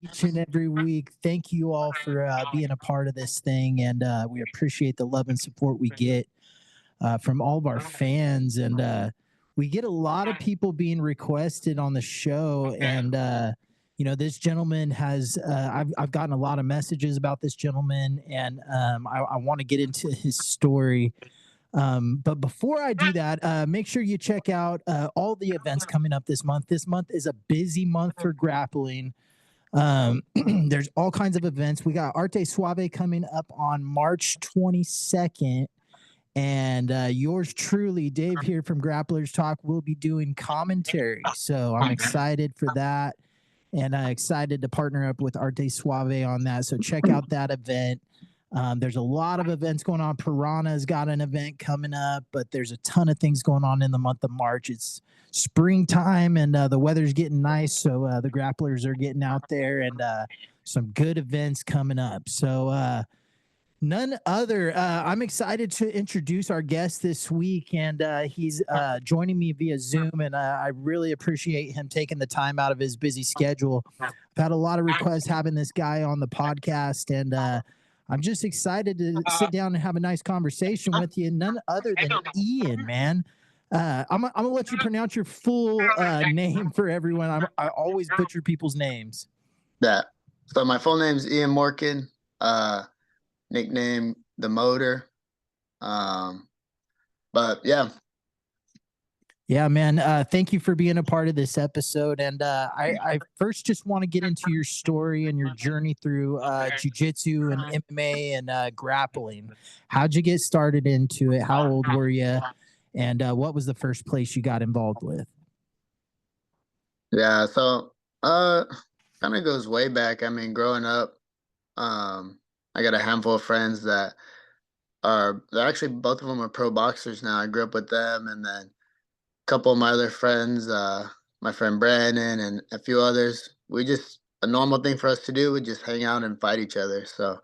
each and every week. Thank you all for being a part of this thing, and we appreciate the love and support we get from all of our fans. And we get a lot of people being requested on the show, and this gentleman has. I've gotten a lot of messages about this gentleman, and I want to get into his story. But before I do that, make sure you check out all the events coming up this month. This month is a busy month for grappling. There's all kinds of events. We got Arte Suave coming up on March 22nd. And yours truly, Dave here from Grapplers Talk, will be doing commentary. So I'm excited for that. And I'm excited to partner up with Arte Suave on that. So check out that event. There's a lot of events going on. Piranha's got an event coming up, but there's a ton of things going on in the month of March. It's springtime, and the weather's getting nice, so the grapplers are getting out there, and some good events coming up. So none other. I'm excited to introduce our guest this week, and he's joining me via Zoom, and I really appreciate him taking the time out of his busy schedule. I've had a lot of requests having this guy on the podcast, and I'm just excited to sit down and have a nice conversation with you. None other than Ian, man. I'm gonna let you pronounce your full name for everyone. I always butcher people's names. Yeah. So my full name's Ian Morken. Nickname the Motor. But yeah. Yeah, man. Thank you for being a part of this episode. And I first just want to get into your story and your journey through jiu-jitsu and MMA and grappling. How'd you get started into it? How old were you? And what was the first place you got involved with? Yeah, so kind of goes way back. I mean, growing up, I got a handful of friends that they're actually, both of them are pro boxers now. I grew up with them, and then couple of my other friends, my friend Brandon and a few others, a normal thing for us to do would just hang out and fight each other. So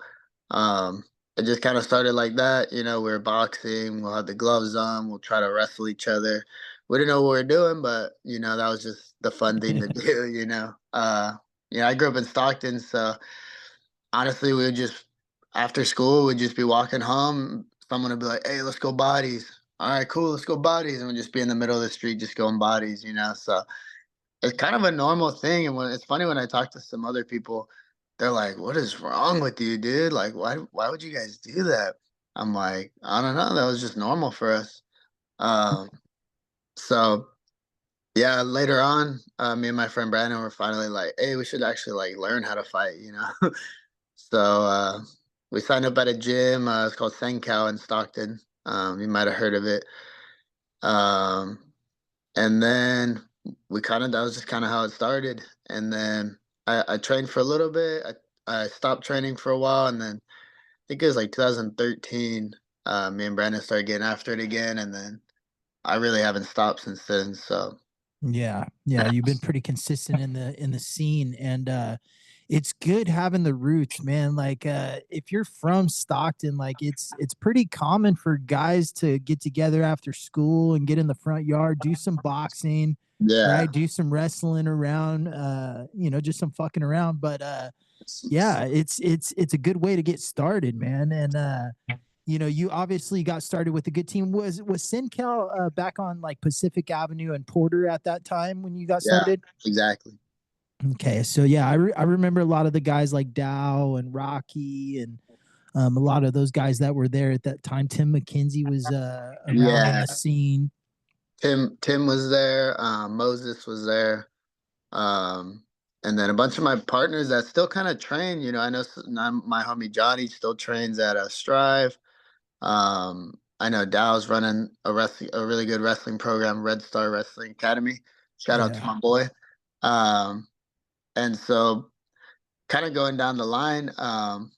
it just kind of started like that. We were boxing, we'll have the gloves on, we'll try to wrestle each other. We didn't know what we were doing, but that was just the fun thing to do. I grew up in Stockton, so honestly, we would just, after school, we'd just be walking home. Someone would be like, "Hey, let's go bodies." All right, cool, let's go bodies. And we'll just be in the middle of the street just going bodies, So it's kind of a normal thing. And it's funny when I talk to some other people, they're like, "What is wrong with you, dude? Like, why would you guys do that?" I'm like, "I don't know. That was just normal for us." So yeah, later on, me and my friend Brandon were finally like, "Hey, we should actually like learn how to fight," So we signed up at a gym. It's called Senkow in Stockton. You might have heard of it. And then that was just kind of how it started. And then I trained for a little bit. I stopped training for a while. And then I think it was like 2013, me and Brandon started getting after it again. And then I really haven't stopped since then. So yeah, you've been pretty consistent in the scene, and it's good having the roots, man. Like if you're from Stockton, like it's pretty common for guys to get together after school and get in the front yard, do some boxing, right? Do some wrestling around, just some fucking around. But yeah, it's a good way to get started, man. And you obviously got started with a good team. Was Senkow back on like Pacific Avenue and Porter at that time when you got started? Yeah, exactly. Okay, so yeah, I remember a lot of the guys like Dow and Rocky and a lot of those guys that were there at that time. Tim McKenzie was around on the scene. Tim was there. Moses was there. And then a bunch of my partners that still kind of train. I know my homie Johnny still trains at Strive. I know Dow's running a really good wrestling program, Red Star Wrestling Academy. Shout out to my boy. And so kind of going down the line, well,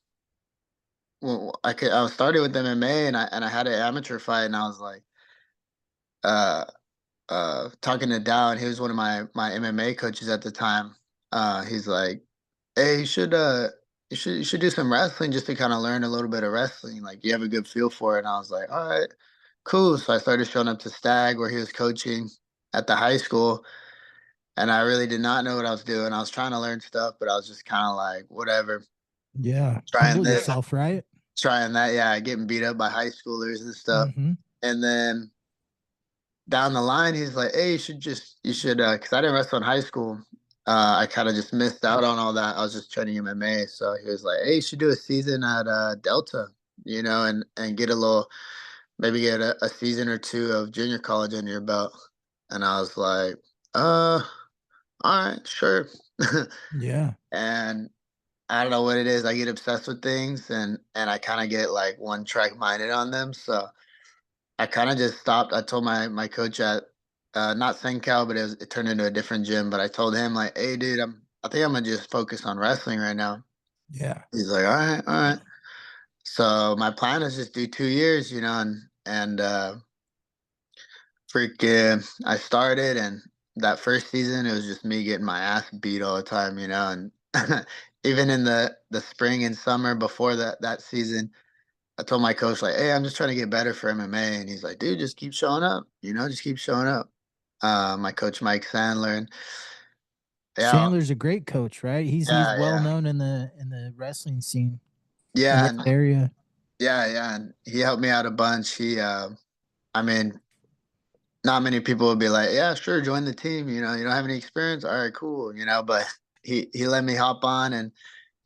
I was started with MMA, and I had an amateur fight, and I was like, talking to Dow, and he was one of my MMA coaches at the time. He's like, "Hey, you should do some wrestling just to kind of learn a little bit of wrestling. Like, you have a good feel for it." And I was like, "All right, cool." So I started showing up to Stag where he was coaching at the high school. and I really did not know what I was doing. I was trying to learn stuff, but I was just kind of like, whatever, Yeah. trying Humble this, yourself, right? trying that. Yeah, getting beat up by high schoolers and stuff. Mm-hmm. And then down the line, he's like, "Hey, you should, because I didn't wrestle in high school. I kind of just missed out on all that. I was just training MMA. So he was like, "Hey, you should do a season at Delta, and get a little, maybe get a season or two of junior college under your belt." And I was like, "Uh, all right, sure." Yeah. And I don't know what it is. I get obsessed with things, and I kind of get like one track minded on them. So I kind of just stopped. I told my coach at not Sencal, but it turned into a different gym. But I told him like, "Hey, dude, I think I'm gonna just focus on wrestling right now." Yeah. He's like, "All right, all right." So my plan is just do 2 years, and freaking I started, and that first season it was just me getting my ass beat all the time, and even in the spring and summer before that season, I told my coach like, "Hey, I'm just trying to get better for MMA," and he's like, "Dude, just keep showing up. Just keep showing up." My coach Mike Sandler, and yeah, Sandler's a great coach, right? He's yeah, well yeah, known in the wrestling scene in yeah, this and area. yeah, and he helped me out a bunch. I mean, not many people would be like, "Yeah, sure, join the team." You don't have any experience. All right, cool. But he let me hop on, and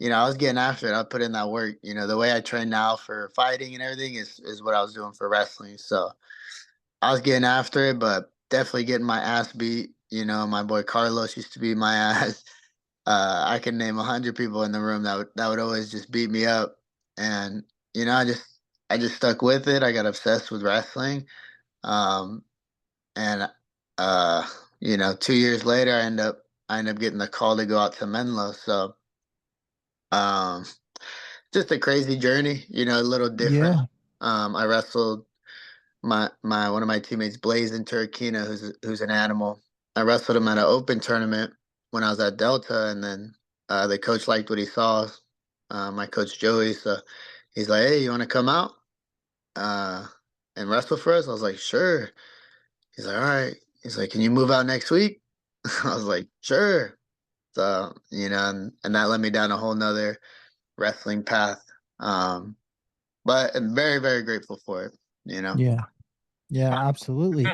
I was getting after it. I put in that work. The way I train now for fighting and everything is what I was doing for wrestling. So I was getting after it, but definitely getting my ass beat. My boy Carlos used to beat my ass. I can name 100 people in the room that would always just beat me up, and you know, I just I just stuck with it. I got obsessed with wrestling, um, and 2 years later, I end up getting the call to go out to Menlo. So, um, just a crazy journey. A little different. Yeah. I wrestled my one of my teammates, Blazin Turkina, who's an animal. I wrestled him at an open tournament when I was at Delta, and then the coach liked what he saw. My coach Joey, so he's like, "Hey, you want to come out uh, and wrestle for us?" I was like, "Sure." He's like, "All right." He's like, "Can you move out next week?" I was like, "Sure." So and that led me down a whole nother wrestling path. But I'm very, very grateful for it. You know. Yeah. Yeah, absolutely.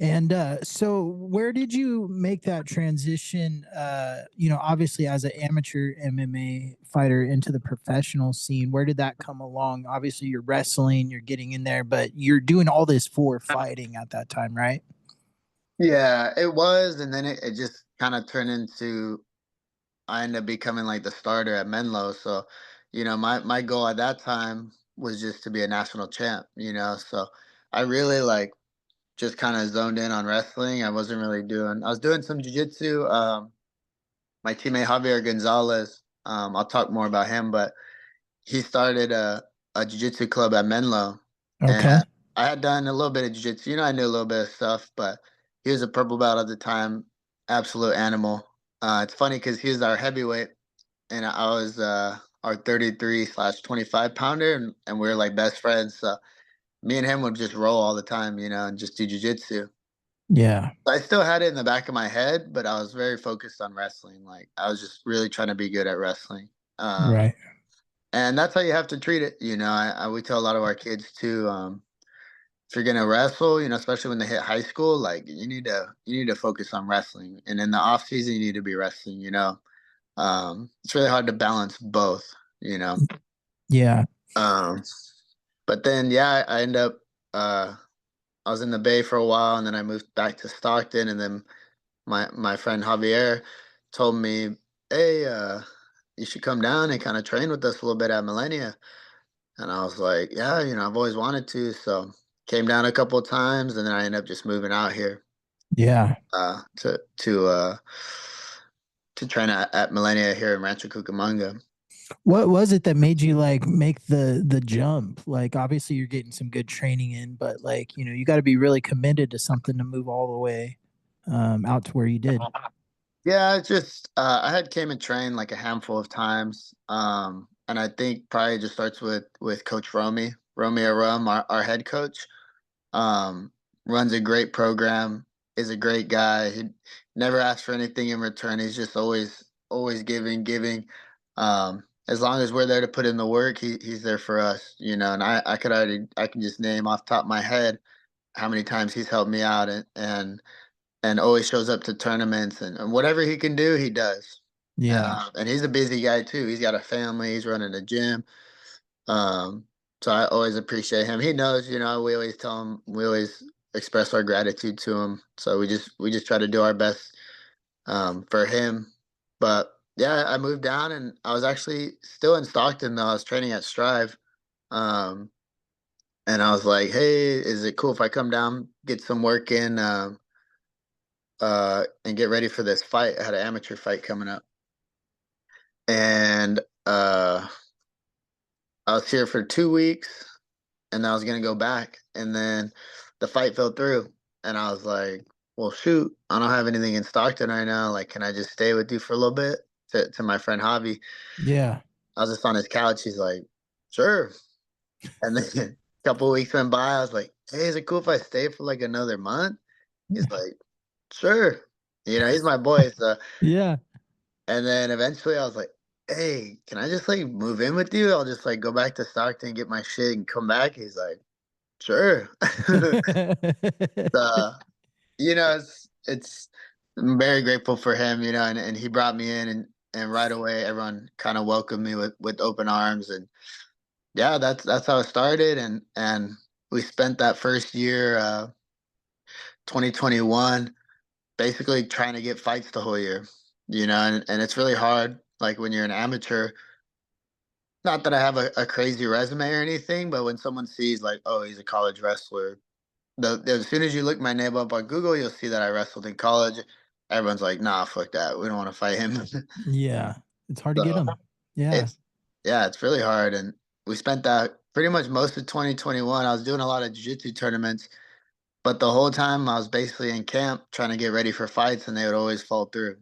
And so where did you make that transition obviously as an amateur MMA fighter into the professional scene? Where did that come along? Obviously you're wrestling, you're getting in there, but you're doing all this for fighting at that time, right? Yeah, it was, and then it just kind of turned into I ended up becoming like the starter at Menlo. So, my goal at that time was just to be a national champ. So I really like just kind of zoned in on wrestling. I was doing some jiu-jitsu. My teammate Javier Gonzalez, I'll talk more about him, but he started a jiu-jitsu club at Menlo, and Okay. I had done a little bit of jiu-jitsu. I knew a little bit of stuff, but he was a purple belt at the time, absolute animal. It's funny because he was our heavyweight, and I was our 33/25 pounder, and we were like best friends. So me and him would just roll all the time, and just do jujitsu. Yeah. I still had it in the back of my head, but I was very focused on wrestling. Like I was just really trying to be good at wrestling. Right. And that's how you have to treat it. We tell a lot of our kids too. If you're gonna wrestle, especially when they hit high school, like you need to focus on wrestling, and in the off season, you need to be wrestling. It's really hard to balance both. You know, Yeah. um, but then yeah, I end up. I was in the Bay for a while, and then I moved back to Stockton, and then my friend Javier told me, "Hey, you should come down and kind of train with us a little bit at Mellennia." And I was like, "Yeah, I've always wanted to." So came down a couple of times, and then I ended up just moving out here Yeah. uh, to to uh, to train at Mellennia here in Rancho Cucamonga. What was it that made you like make the jump? Like obviously you're getting some good training in, but like, you got to be really committed to something to move all the way out to where you did. Yeah, it's just I had came and trained like a handful of times, and I think probably just starts with Coach Romy Arum, our head coach. Um, Runs a great program, is a great guy. never asks for anything in return. He's just always giving. As long as we're there to put in the work, he's there for us, you know. And I can just name off the top of my head how many times he's helped me out, and always shows up to tournaments, and whatever he can do, he does. Yeah. And he's a busy guy too. He's got a family. He's running a gym. Um, so I always appreciate him. He knows, you know, we always tell him, we always express our gratitude to him. So we just try to do our best for him. But yeah, I moved down and I was actually still in Stockton though. I was training at Strive. Um, and I was like, hey, is it cool if I come down, get some work in, and get ready for this fight? I had an amateur fight coming up. And I was here for 2 weeks and I was gonna go back. And then the fight fell through. And I was like, well, shoot, I don't have anything in Stockton right now. Like, can I just stay with you for a little bit? To my friend Javi. Yeah. I was just on his couch. He's like, sure. And then a couple of weeks went by. I was like, hey, is it cool if I stay for like another month? He's like, sure. You know, he's my boy. So, Yeah. and then eventually I was like, hey, can I just like move in with you? I'll just like go back to Stockton, get my shit, and come back. He's like, sure. So, you know, it's I'm very grateful for him, you know, and he brought me in, and right away everyone kind of welcomed me with open arms. And yeah, that's how it started. And we spent that first year, 2021, basically trying to get fights the whole year, you know. And it's really hard, like when you're an amateur. Not that I have a crazy resume or anything, but when someone sees like, oh, he's a college wrestler, as soon as you look my name up on Google, you'll see that I wrestled in college. Everyone's like, nah, fuck that. We don't want to fight him. Yeah. It's hard to get So them. Yeah. it's yeah, it's really hard. And we spent that pretty much most of 2021. I was doing a lot of jiu-jitsu tournaments, but the whole time I was basically in camp trying to get ready for fights, and they would always fall through,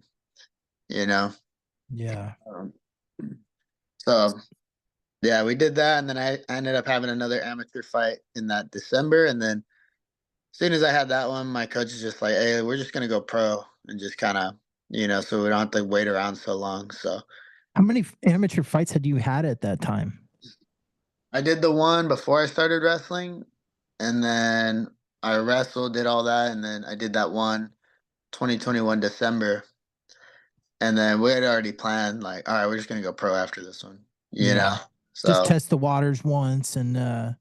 you know. Yeah. Um, so yeah, we did that, and then I ended up having another amateur fight in that December, and then as soon as I had that one, my coach is just like, "Hey, we're just gonna go pro and just kind of, you know, so we don't have to wait around so long." So How many amateur fights had you had at that time? I did the one before I started wrestling, and then I wrestled, did all that, and then I did that one 2021 December, and then we had already planned like, all right, we're just gonna go pro after this one, you know. Yeah. Just So test the waters once and yeah,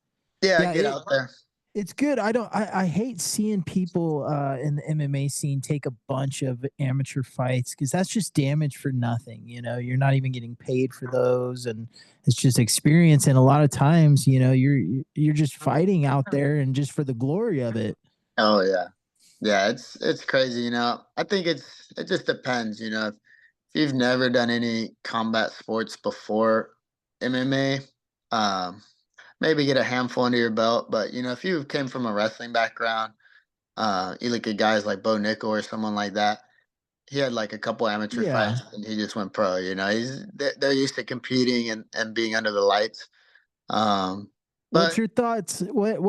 yeah, get out there. it's good. I hate seeing people in the MMA scene take a bunch of amateur fights because that's just damage for nothing. You know, you're not even getting paid for those, and it's just experience. And a lot of times, you know, you're just fighting out there and just for the glory of it. Oh yeah, yeah. It's crazy, you know. I think it just depends, you know. If you've never done any combat sports before MMA, um, maybe get a handful under your belt. But you know, if you came from a wrestling background, you look at guys like Bo Nickel or someone like that. He had like a couple amateur Yeah. fights and he just went pro. You know, they're used to competing and being under the lights. Um, What's but your thoughts? What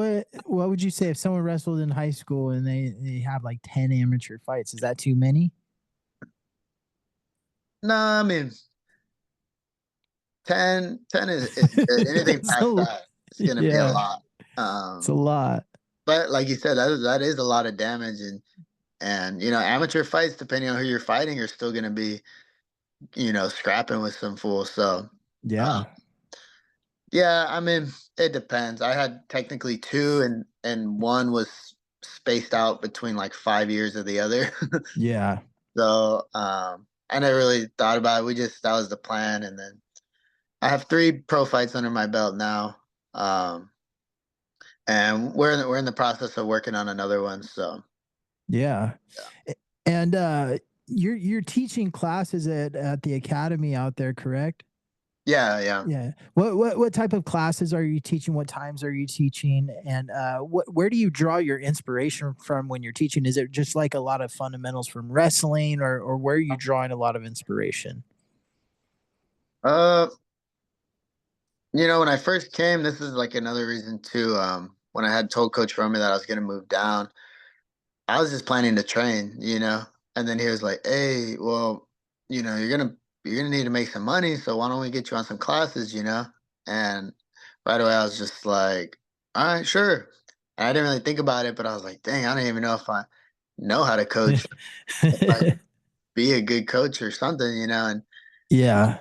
would you say if someone wrestled in high school and they have like 10 amateur fights? Is that too many? no, I mean 10 is good. Anything It's past that, it's gonna be a yeah, lot. it's a lot. But like you said, that is a lot of damage. And you know, amateur fights, depending on who you're fighting, are still gonna be, you know, scrapping with some fools. So uh, Yeah. yeah, I mean, it depends. I had technically two, and one was spaced out between like 5 years of the other. Yeah. So I never really thought about it. That was the plan. And then I have three pro fights under my belt now. Um, and we're in the process of working on another one. So Yeah. And you're teaching classes at the academy out there, correct? yeah, yeah. Yeah. What type of classes are you teaching? What times are you teaching? And where do you draw your inspiration from when you're teaching? Is it just like a lot of fundamentals from wrestling, or where are you drawing a lot of inspiration? Uh, you know, when I first came, this is like another reason too. When I had told Coach Romy that I was going to move down, I was just planning to train, you know, And then he was like, "Hey, well, you're gonna need to make some money, so why don't we get you on some classes, you know?" And right away I was just like, "All right, sure." And I didn't really think about it, but I was like, "Dang, I don't even know if I know how to coach, if I be a good coach or something, you know?" And Yeah.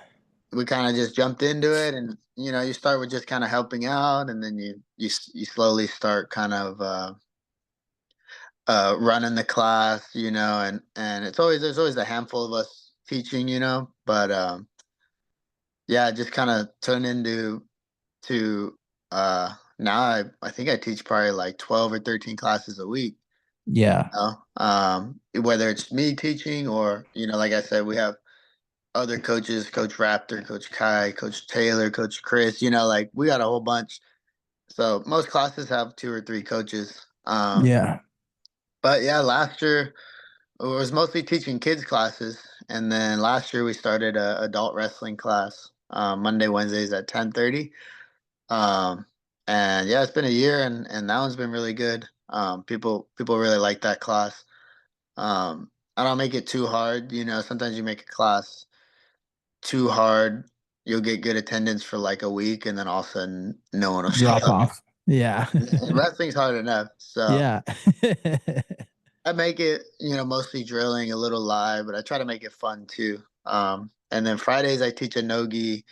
we kind of just jumped into it, and you start with just kind of helping out, and then you slowly start kind of running the class, and there's always a handful of us teaching, but yeah, it just kind of turned into to now I think I teach probably like 12 or 13 classes a week. Yeah. Whether it's me teaching or like I said, we have other coaches, Coach Raptor, Coach Kai, Coach Taylor, Coach Chris, like we got a whole bunch. So most classes have two or three coaches. Yeah. But yeah, last year it was mostly teaching kids classes, and then last year we started a adult wrestling class Monday, Wednesdays at 10:30. Um, and yeah, it's been a year, and that one's been really good. People really like that class. I don't make it too hard. Sometimes you make a class too hard, you'll get good attendance for like a week, and then all of a sudden no one will show Drop up. off. Yeah. And wrestling's hard enough, so Yeah. I make it, mostly drilling, a little live, but I try to make it fun too. And then Fridays I teach a nogi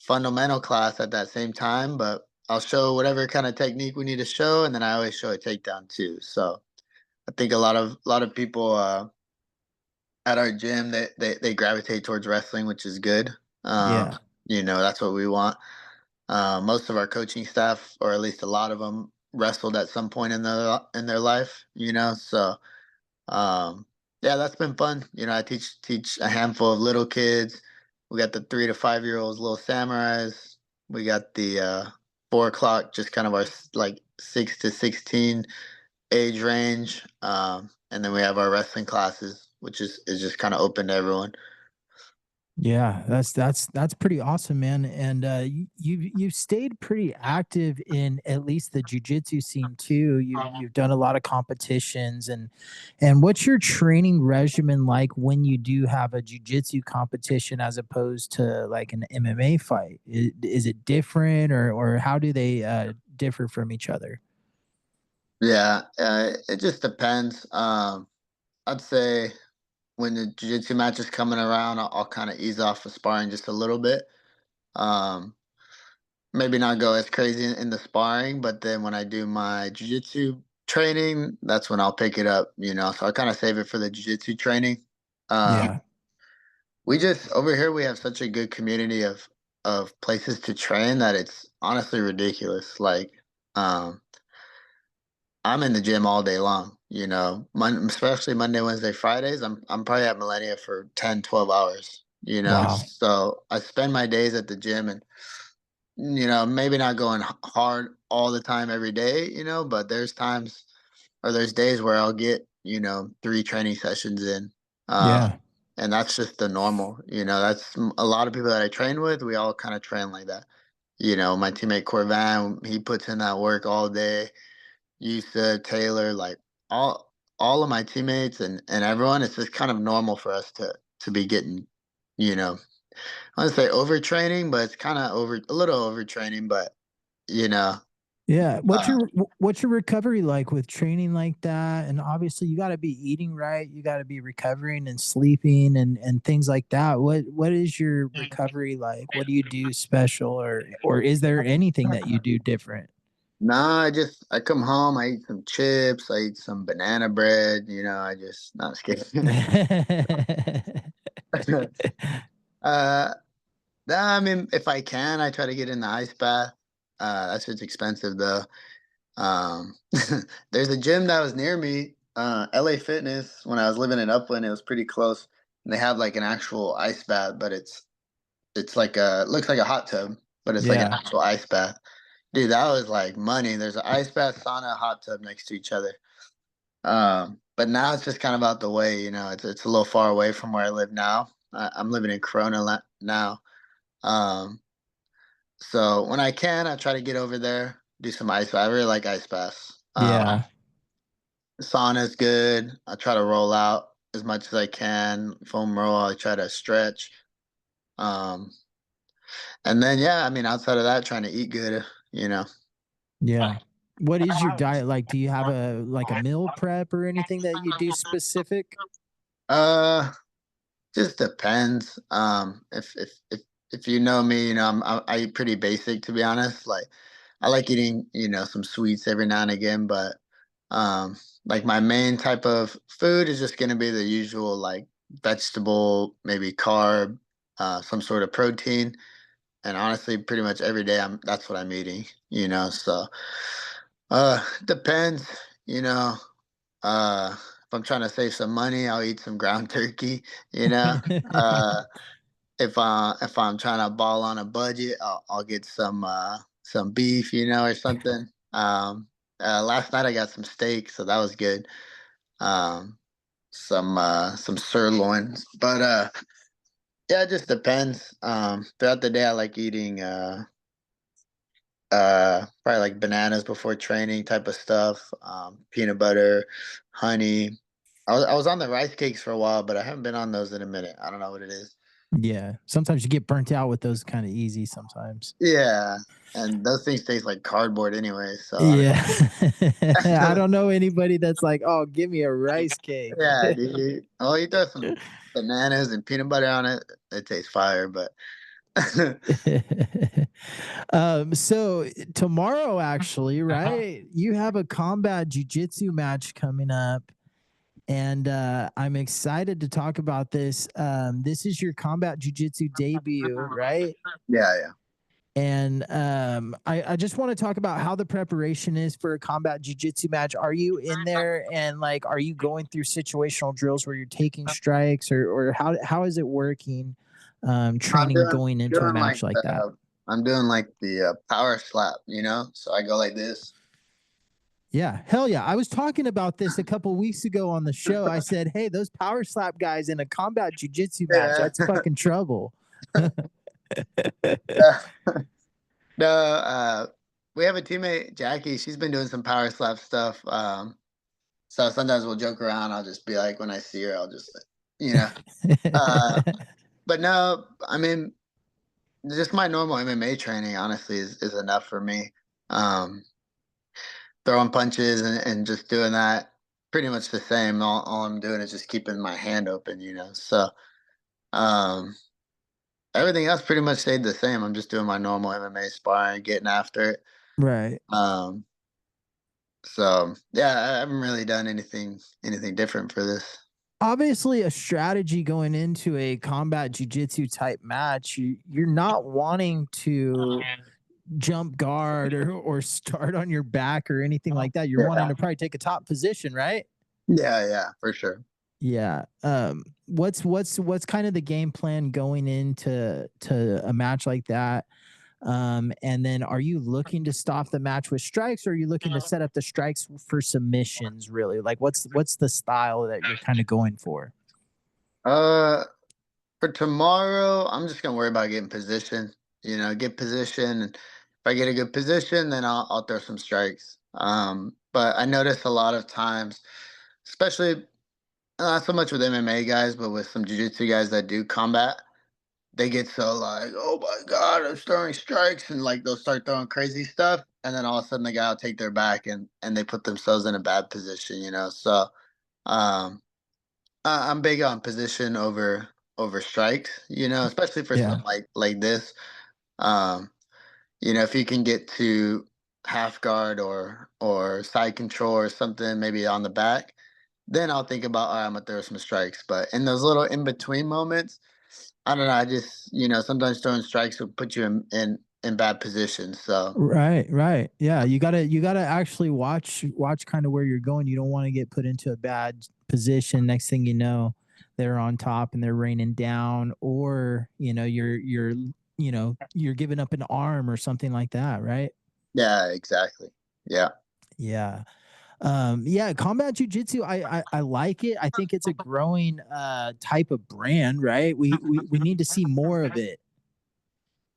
fundamental class at that same time, but I'll show whatever kind of technique we need to show, and then I always show a takedown too. So I think a lot of people at our gym they gravitate towards wrestling, which is good. Um, Yeah. that's what we want. Most of our coaching staff, or at least a lot of them, wrestled at some point in their life. So um, yeah, that's been fun. I teach a handful of little kids. We got the 3 to 5 year olds, little samurais. We got the 4 o'clock, just kind of our like 6 to 16 age range. And then we have our wrestling classes, which is just kind of open to everyone. Yeah, that's pretty awesome, man. And you've stayed pretty active in at least the jujitsu scene too. You've done a lot of competitions, and what's your training regimen like when you do have a jujitsu competition as opposed to like an MMA fight? Is it different, or how do they differ from each other? Yeah, it just depends. I'd say when the jiu-jitsu match is coming around, I'll kind of ease off of sparring just a little bit. Um, Maybe not go as crazy in the sparring, but then when I do my jiu-jitsu training, that's when I'll pick it up, So I kind of save it for the jiu-jitsu training. Um, Yeah, we just over here we have such a good community of places to train that it's honestly ridiculous. Like, um, I'm in the gym all day long, especially Monday, Wednesday, Fridays. I'm probably at Mellennia for 10, 12 hours, wow, So I spend my days at the gym, and maybe not going hard all the time every day, but there's times or there's days where I'll get, 3 training sessions in. Uh, yeah, and that's just the normal, a lot of people that I train with, we all kind of train like that. My teammate Corvan, he puts in that work all day. Yusa, Taylor, like all of my teammates and everyone, it's just kind of normal for us to be getting, you know, I want to say overtraining, but it's kind of a little overtraining, but you know, yeah. uh, What's your recovery like with training like that? And obviously, you got to be eating right. You got to be recovering and sleeping and things like that. What is your recovery like? What do you do special, or is there anything that you do different? nah, I come home, I eat some chips, I eat some banana bread, I just not just kidding. uh, nah, I mean, if I can, I try to get in the ice bath. That's just expensive though. Um, there's a gym that was near me, LA Fitness. When I was living in Upland, it was pretty close. And they have like an actual ice bath, but it's like looks like a hot tub, but it's like an Yeah, actual ice bath. Dude, that was like money. There's an ice bath, sauna, hot tub next to each other. But now it's just kind of out the way. It's a little far away from where I live now. I'm living in Corona now. Um, so when I can, I try to get over there, do some ice bath. I really like ice baths. yeah, Sauna's good. I try to roll out. as much as I can. Foam roll, I try to stretch. Um, and then yeah, I mean, outside of that, trying to eat good. You know. Yeah. What is your diet like? Do you have a meal prep or anything that you do specific? Uh, just depends. If you know me, you know I eat pretty basic, to be honest. Like I like eating, some sweets every now and again, but like my main type of food is just gonna be the usual, like vegetable, maybe carb, some sort of protein, and honestly, pretty much every day that's what I'm eating. So depends. You know, if I'm trying to save some money, I'll eat some ground turkey. You know, uh, if I'm trying to ball on a budget, I'll get some beef, or something. Last night I got some steak, so that was good. Um, some sirloin, but yeah, it just depends. Throughout the day, I like eating probably like bananas before training type of stuff, peanut butter, honey. I was on the rice cakes for a while, but I haven't been on those in a minute. I don't know what it is. Yeah. Sometimes you get burnt out with those kind of easy sometimes. Yeah, and those things taste like cardboard anyway. So I Yeah. I don't. don't know anybody that's like, "Oh, give me a rice cake." Yeah, dude. Oh, you throw some bananas and peanut butter on it. It tastes fire, but So tomorrow actually, right? You have a combat jiu-jitsu match coming up, and I'm excited to talk about this. This is your combat jiu-jitsu debut, right? yeah, yeah. And I just want to talk about how the preparation is for a combat jiu-jitsu match. Are you in there and like are you going through situational drills where you're taking strikes, or how is it working, I'm training doing going into a doing like match like that? the power slap. So I go like this. Yeah, hell yeah. I was talking about this a couple weeks ago on the show. I said, hey, those power slap guys in a combat jiu-jitsu match, Yeah. that's fucking trouble. No, we have a teammate, Jackie. She's been doing some power slap stuff. So sometimes we'll joke around. I'll just be like, when I see her, I'll just, you know. Uh, but no, I mean, just my normal MMA training, honestly, is enough for me. Um, Throwing punches and just doing that, pretty much the same. All I'm doing is just keeping my hand open. So um, everything else pretty much stayed the same. I'm just doing my normal MMA sparring, getting after it. Right. Um, so yeah, I haven't really done anything different for this. Obviously a strategy going into a combat jiu-jitsu type match. You're not wanting to jump guard or start on your back or anything like that. You're wanting Yeah, to probably take a top position, right? yeah, for sure. Yeah. What's kind of the game plan going into a match like that? And then are you looking to stop the match with strikes, or are you looking to set up the strikes for submissions really? Like what's the style that you're kind of going for? Uh, for tomorrow, I'm just gonna worry about getting position. Get position, and if I get a good position, then I'll throw some strikes. But I notice a lot of times, especially not so much with MMA guys, but with some jiu-jitsu guys that do combat, they get so like, oh my god, I'm throwing strikes, and like they'll start throwing crazy stuff, and then all of a sudden the guy will take their back and they put themselves in a bad position. So um, I'm big on position over strikes, especially for Yeah. something like this. Um, if you can get to half guard or side control or something, maybe on the back, then I'll think about, all right, I'm gonna throw some strikes. But in those little in between moments, I don't know. I just, sometimes throwing strikes will put you in bad positions. So Right. Yeah, you gotta actually watch kind of where you're going. You don't want to get put into a bad position. Next thing you know, they're on top and they're raining down, or you're giving up an arm or something like that, right? yeah, exactly. Yeah. Yeah. Yeah, combat jujitsu, I like it. I think it's a growing type of brand, right? We need to see more of it.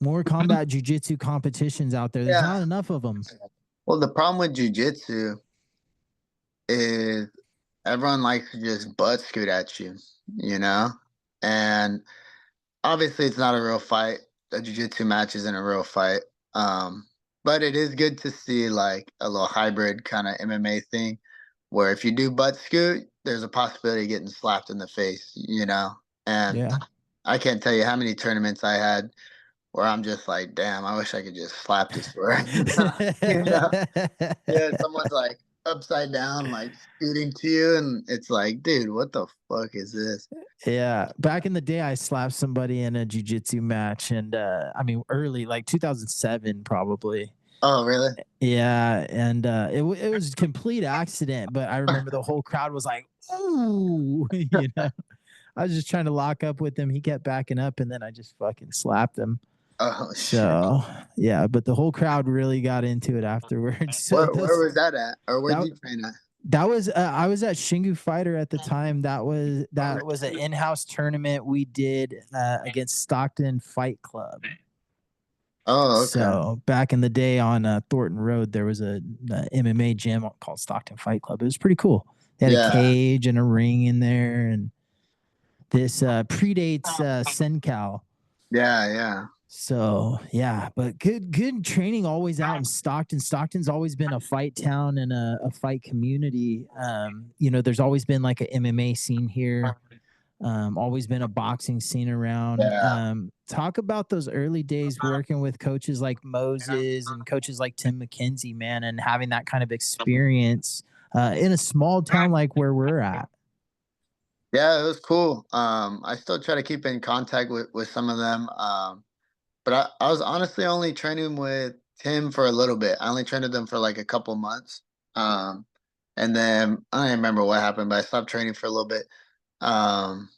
More combat jujitsu competitions out there. There's Yeah. not enough of them. Well, the problem with jujitsu is everyone likes to just butt scoot at you, you know? And obviously it's not a real fight. A jiu-jitsu match isn't a real fight. Um, but it is good to see like a little hybrid kind of MMA thing where if you do butt scoot, there's a possibility of getting slapped in the face, you know? And Yeah. I can't tell you how many tournaments I had where I'm just like, damn, I wish I could just slap this guy. You know? Yeah, someone's like upside down, like scooting to you, and it's like, dude, what the fuck is this? Yeah, back in the day, I slapped somebody in a jujitsu match, and I mean, early, like 2007, probably. Oh, really? Yeah, and it was complete accident, but I remember the whole crowd was like, "Ooh," you know. I was just trying to lock up with him. He kept backing up, and then I just fucking slapped him. Oh shit. So yeah, but the whole crowd really got into it afterwards. So Where was that at? Or where'd that you train at? that was I was at Shingu Fighter at the time. That was an in-house tournament we did against Stockton Fight Club. Oh, okay. So back in the day on Thornton Road, there was a MMA gym called Stockton Fight Club. It was pretty cool. They had a Yeah. cage and a ring in there, and this predates Sencal. Yeah, yeah. So yeah, but good training always out in Stockton. Stockton's always been a fight town and a fight community. You know, there's always been like an MMA scene here. Always been a boxing scene around. Yeah. Talk about those early days working with coaches like Moses and coaches like Tim McKenzie, man, and having that kind of experience in a small town like where we're at. Yeah, it was cool. I still try to keep in contact with some of them. But I was honestly only training with Tim for a little bit. I only trained with them for like a couple months. Um, and then I don't even remember what happened, but I stopped training for a little bit. Um,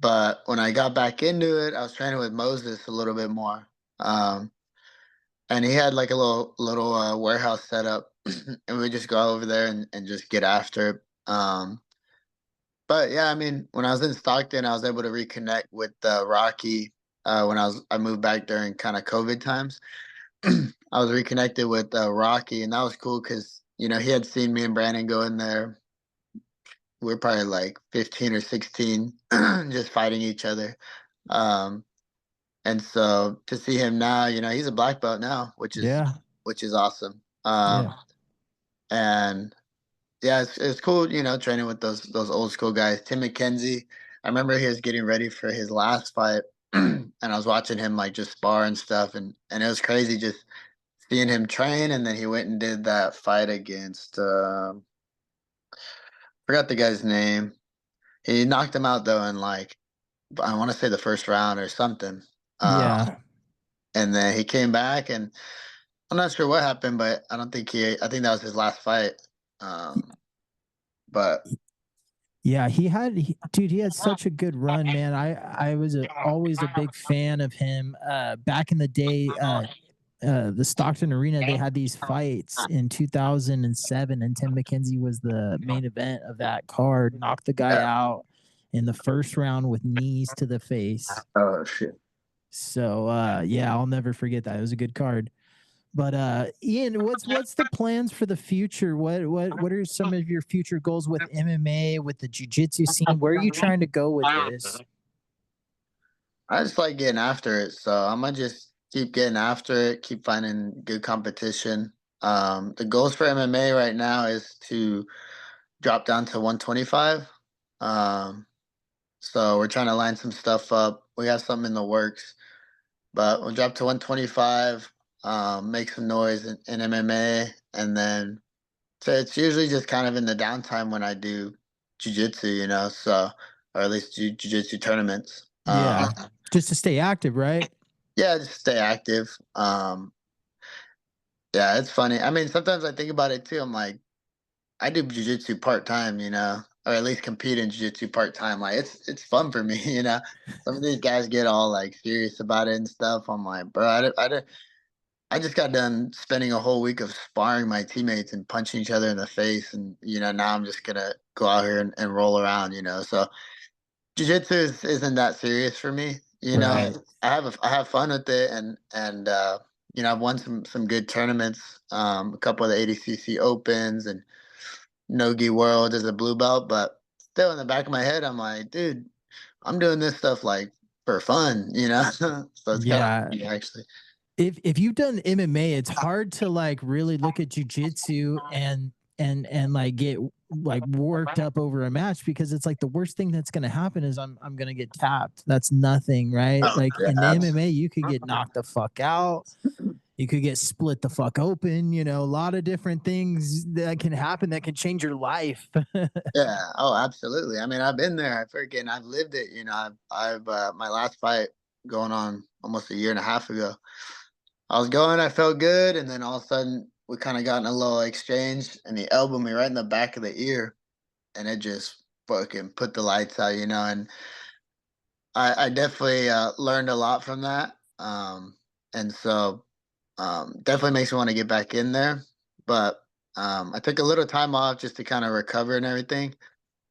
but when I got back into it, I was training with Moses a little bit more. Um, and he had like a little warehouse set up, and we would just go over there and just get after it. But yeah, I mean, when I was in Stockton, I was able to reconnect with Rocky when I moved back during kind of COVID times. I was reconnected with Rocky, and that was cool because he had seen me and Brandon go in there. We are probably like 15 or 16, just fighting each other. Um, and so to see him now, he's a black belt now, which is Yeah, awesome. yeah, And yeah, it's cool, training with those old school guys. Tim McKenzie, I remember he was getting ready for his last fight, and I was watching him like just spar and stuff, and it was crazy just seeing him train. And then he went and did that fight against forgot the guy's name. He knocked him out though in like I want to say the first round or something. Uh, yeah. and then he came back, and I'm not sure what happened, but I don't think I think that was his last fight. Um, but Yeah, dude, he had such a good run, man. I was always a big fan of him. Back in the day, the Stockton Arena, they had these fights in 2007, and Tim McKenzie was the main event of that card. Knocked the guy yeah. out in the first round with knees to the face. Oh shit. So yeah, I'll never forget that. It was a good card. But Ian, what's the plans for the future? What are some of your future goals with MMA, with the jiu-jitsu scene? Where are you trying to go with this? I just like getting after it, so I'm gonna just keep getting after it, keep finding good competition. The goals for MMA right now is to drop down to 125. Um, so we're trying to line some stuff up. We have something in the works, but we'll drop to 125, make some noise in MMA, and then so it's usually just kind of in the downtime when I do jujitsu, so or at least jujitsu tournaments. Yeah, just to stay active, right? Yeah, just stay active. Yeah, it's funny. I mean, sometimes I think about it too. I'm like, I do jujitsu part time, or at least compete in jujitsu part time. Like, it's fun for me, Some of these guys get all like serious about it and stuff. I'm like, bro, I just got done spending a whole week of sparring my teammates and punching each other in the face, and now I'm just gonna go out here and roll around, So jiu-jitsu isn't that serious for me. Right. I have fun with it, and I've won some good tournaments, a couple of the ADCC opens, and no-gi world as a blue belt, but still in the back of my head, I'm like, dude, I'm doing this stuff like for fun, you know? So it's kind of funny, actually. If you've done MMA, it's hard to like really look at jujitsu and like get like worked up over a match, because it's like the worst thing that's going to happen is I'm going to get tapped. That's nothing, right? Oh, Like yeah, in the MMA, you could get knocked the fuck out. You could get split the fuck open, you know, a lot of different things that can happen that can change your life. yeah. Oh, absolutely. I mean, I've been there. I've lived it. You know, I've my last fight going on almost a year and a half ago. I was going, I felt good, and then all of a sudden we kind of got in a little exchange, and he elbowed me right in the back of the ear, and it just fucking put the lights out, you know. And I definitely learned a lot from that, and so definitely makes me want to get back in there. But I took a little time off just to kind of recover and everything.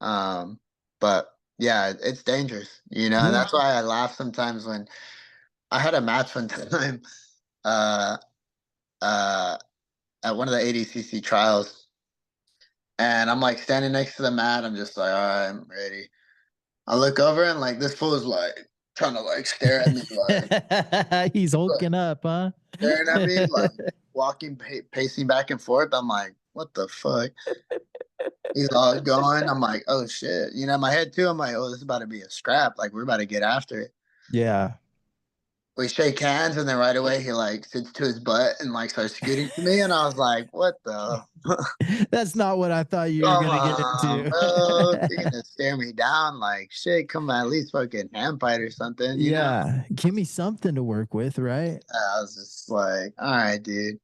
But yeah, it's dangerous, you know. And that's why I laugh sometimes when I had a match one time. Uh, uh, at one of the ADCC trials, and I'm like standing next to the mat. I'm just like, all right, I'm ready. I look over and like this fool is like trying to like stare at me, like he's hulking up, huh? staring at me, like walking, pacing back and forth. I'm like, what the fuck? He's all going. I'm like, oh shit. You know, in my head too. I'm like, oh, this is about to be a scrap. Like we're about to get after it. Yeah. We shake hands, and then right away he like sits to his butt and like starts scooting to me, and I was like, what the That's not what I thought you were come gonna get on, into. bro. You're gonna stare me down like shit. Come on, at least fucking hand fight or something, you know? Yeah, give me something to work with, right? I was just like, all right, dude.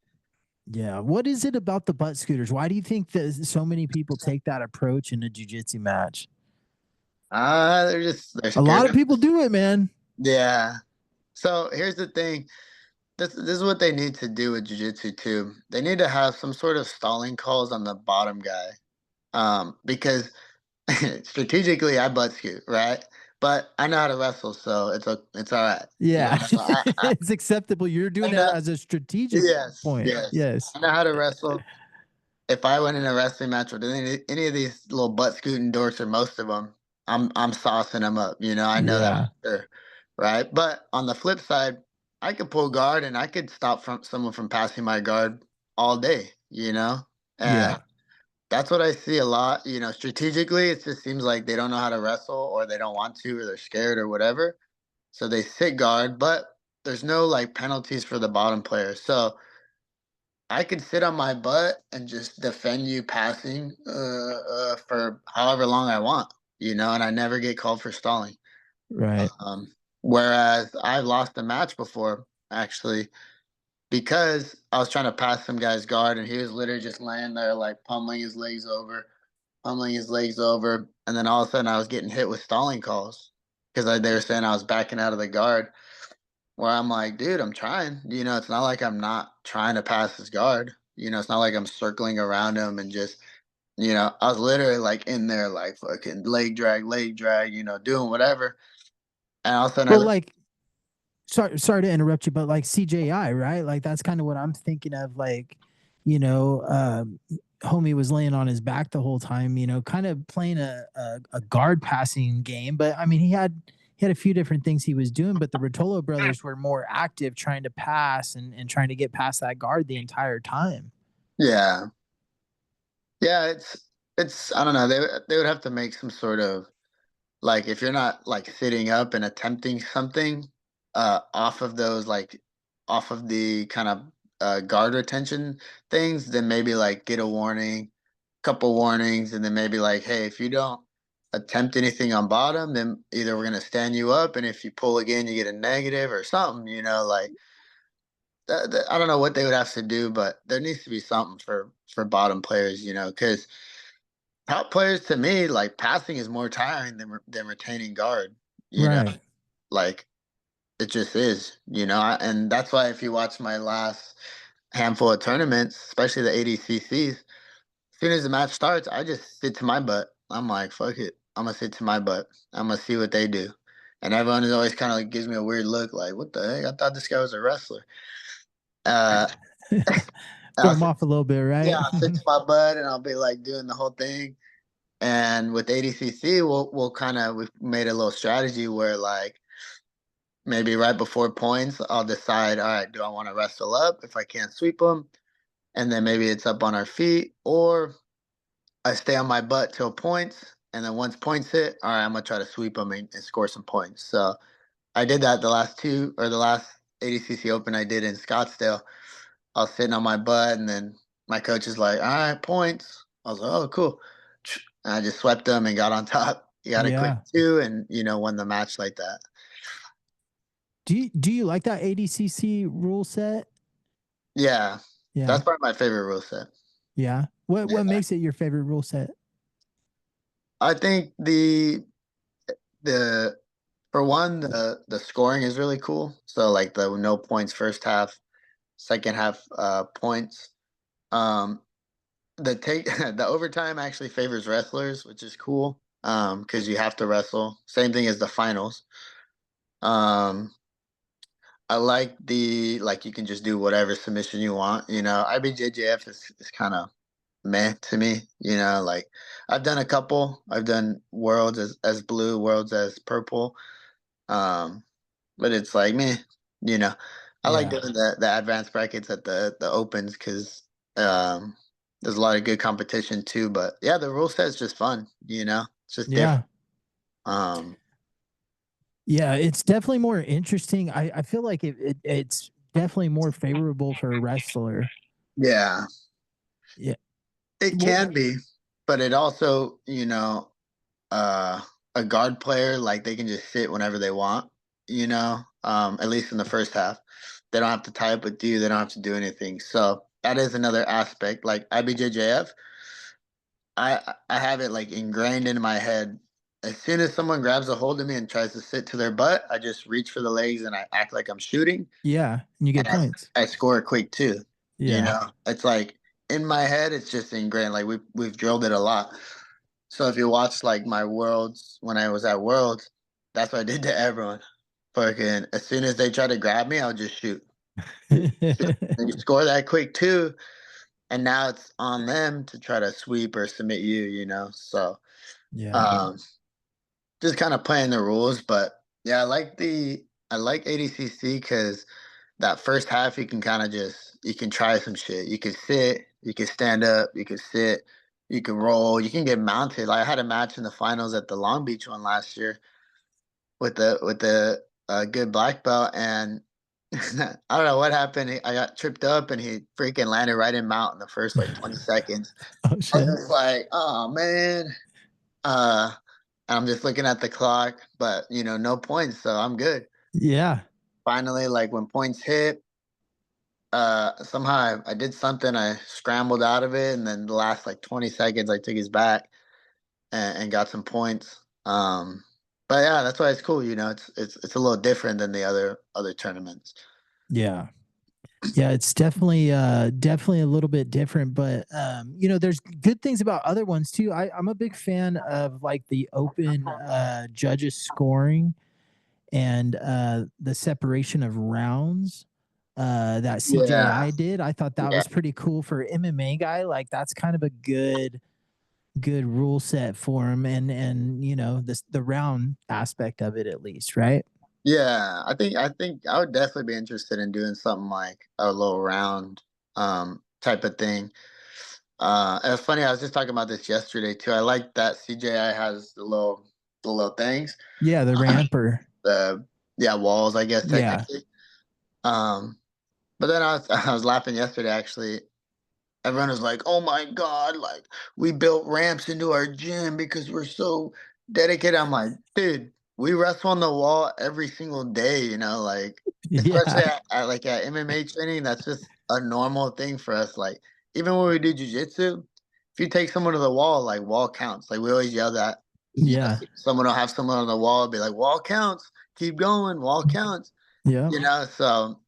Yeah. What is it about the butt scooters? Why do you think that so many people take that approach in a jiu-jitsu match? They're A lot scared of of people do it, man. yeah. So here's the thing. This is what they need to do with jiu-jitsu too. They need to have some sort of stalling calls on the bottom guy. Because strategically I butt scoot, right? But I know how to wrestle, so it's all right. You Yeah. know, It's acceptable. You're I doing it know, as a strategic yes, point. yes. Yes. I know how to wrestle. If I went in a wrestling match with any of these little butt scooting dorks, or most of them, I'm saucing them up. You know, I know that Yeah. for sure, right? But on the flip side, I could pull guard and I could stop from someone from passing my guard all day. You know, and Yeah. that's what I see a lot. You know, strategically, it just seems like they don't know how to wrestle, or they don't want to, or they're scared, or whatever. So they sit guard, but there's no like penalties for the bottom player. So I could sit on my butt and just defend you passing for however long I want, you know, and I never get called for stalling. Right. Whereas I've lost a match before, actually, because I was trying to pass some guy's guard, and he was literally just laying there, like pummeling his legs over. And then all of a sudden I was getting hit with stalling calls because they were saying I was backing out of the guard. Where I'm like, dude, I'm trying. You know, it's not like I'm not trying to pass his guard. You know, it's not like I'm circling around him and just, you know, I was literally like in there, like fucking leg drag, you know, doing whatever. And all of a sudden I Well, look, like, sorry to interrupt you, but like CJI, right? Like that's kind of what I'm thinking of. Like, you know, homie was laying on his back the whole time, you know, kind of playing a guard passing game. But I mean, he had a few different things he was doing, but the Rotolo brothers were more active trying to pass and trying to get past that guard the entire time. yeah. Yeah, it's I don't know. They would have to make some sort of like if you're not like sitting up and attempting something off of those like off of the kind of guard retention things, then maybe like get a warning, couple warnings, and then maybe like, hey, if you don't attempt anything on bottom, then either we're gonna stand you up, and if you pull again, you get a negative or something. You know, like I don't know what they would have to do, but there needs to be something for bottom players. You know, because top players to me, like passing is more tiring than retaining guard. You know, Right. like it just is. You know, and that's why if you watch my last handful of tournaments, especially the ADCCs, as soon as the match starts, I just sit to my butt. I'm like, fuck it, I'm gonna sit to my butt. I'm gonna see what they do, and everyone is always kind of like gives me a weird look, like, what the heck? I thought this guy was a wrestler. Uh, Throw them off a little bit, right? Yeah, I'll sit to my butt and I'll be like doing the whole thing. And with ADCC, we've made a little strategy where like maybe right before points, I'll decide, all right, do I want to wrestle up if I can't sweep them? And then maybe it's up on our feet, or I stay on my butt till points. And then once points hit, all right, I'm going to try to sweep them and score some points. So I did that the last ADCC Open I did in Scottsdale. I was sitting on my butt, and then my coach is like, all right, points. I was like, oh, cool. And I just swept them and got on top. He got a quick Yeah. 2 and, won the match like that. Do you like that ADCC rule set? Yeah. Yeah. That's probably my favorite rule set. Yeah. What makes it your favorite rule set? I think for one, the scoring is really cool. So like the no points first half, second half points. The overtime actually favors wrestlers, which is cool. Because you have to wrestle. Same thing as the finals. I like you can just do whatever submission you want. IBJJF is kind of meh to me. Like I've done a couple. I've done worlds as blue, worlds as purple. But it's like me. I like doing the advanced brackets at the opens because there's a lot of good competition too. But yeah, the rule set is just fun. It's just different. Yeah, it's definitely more interesting. I feel like it's definitely more favorable for a wrestler. Yeah. Yeah. It can be, but it also, a guard player, like they can just sit whenever they want, at least in the first half. They don't have to tie up with you. They don't have to do anything. So that is another aspect. Like IBJJF, I have it like ingrained in my head. As soon as someone grabs a hold of me and tries to sit to their butt, I just reach for the legs and I act like I'm shooting. Yeah, and you get points. I score a quick 2. Yeah. It's like in my head, it's just ingrained. Like we've drilled it a lot. So if you watch like my worlds when I was at Worlds, that's what I did to everyone. Fucking as soon as they try to grab me, I'll just shoot. And you score that quick 2, and now it's on them to try to sweep or submit you. So yeah. just kind of playing the rules. But yeah, I like ADCC because that first half you can kind of you can try some shit. You can sit, you can stand up, you can sit, you can roll, you can get mounted. Like I had a match in the finals at the Long Beach one last year with the good black belt, and I don't know what happened. I got tripped up and he freaking landed right in mount in the first like 20 seconds. Oh shit. I was just like, oh man. I'm just looking at the clock, but no points, so I'm good. Yeah. Finally, like when points hit, somehow I did something. I scrambled out of it, and then the last like 20 seconds, I took his back and got some points. But yeah, that's why it's cool. It's a little different than the other tournaments. Yeah. Yeah, it's definitely definitely a little bit different, but there's good things about other ones too. I'm a big fan of like the open judges scoring and the separation of rounds that CJI did. I thought that was pretty cool for MMA guy. Like that's kind of a good rule set for him, and the round aspect of it at least, right? Yeah, I think I would definitely be interested in doing something like a little round type of thing. It's funny, I was just talking about this yesterday too. I like that CJI has the little things. Yeah, the ramper. Walls, I guess Yeah. technically. But then I was laughing yesterday actually. Everyone was like, "Oh my god, like we built ramps into our gym because we're so dedicated." I'm like, "Dude, we wrestle on the wall every single day, like especially Yeah. at MMA training, that's just a normal thing for us. Like even when we do jiu-jitsu, if you take someone to the wall, like wall counts. Like we always yell that. Yeah. Someone will have someone on the wall be like, "Wall counts, keep going, wall counts." Yeah. So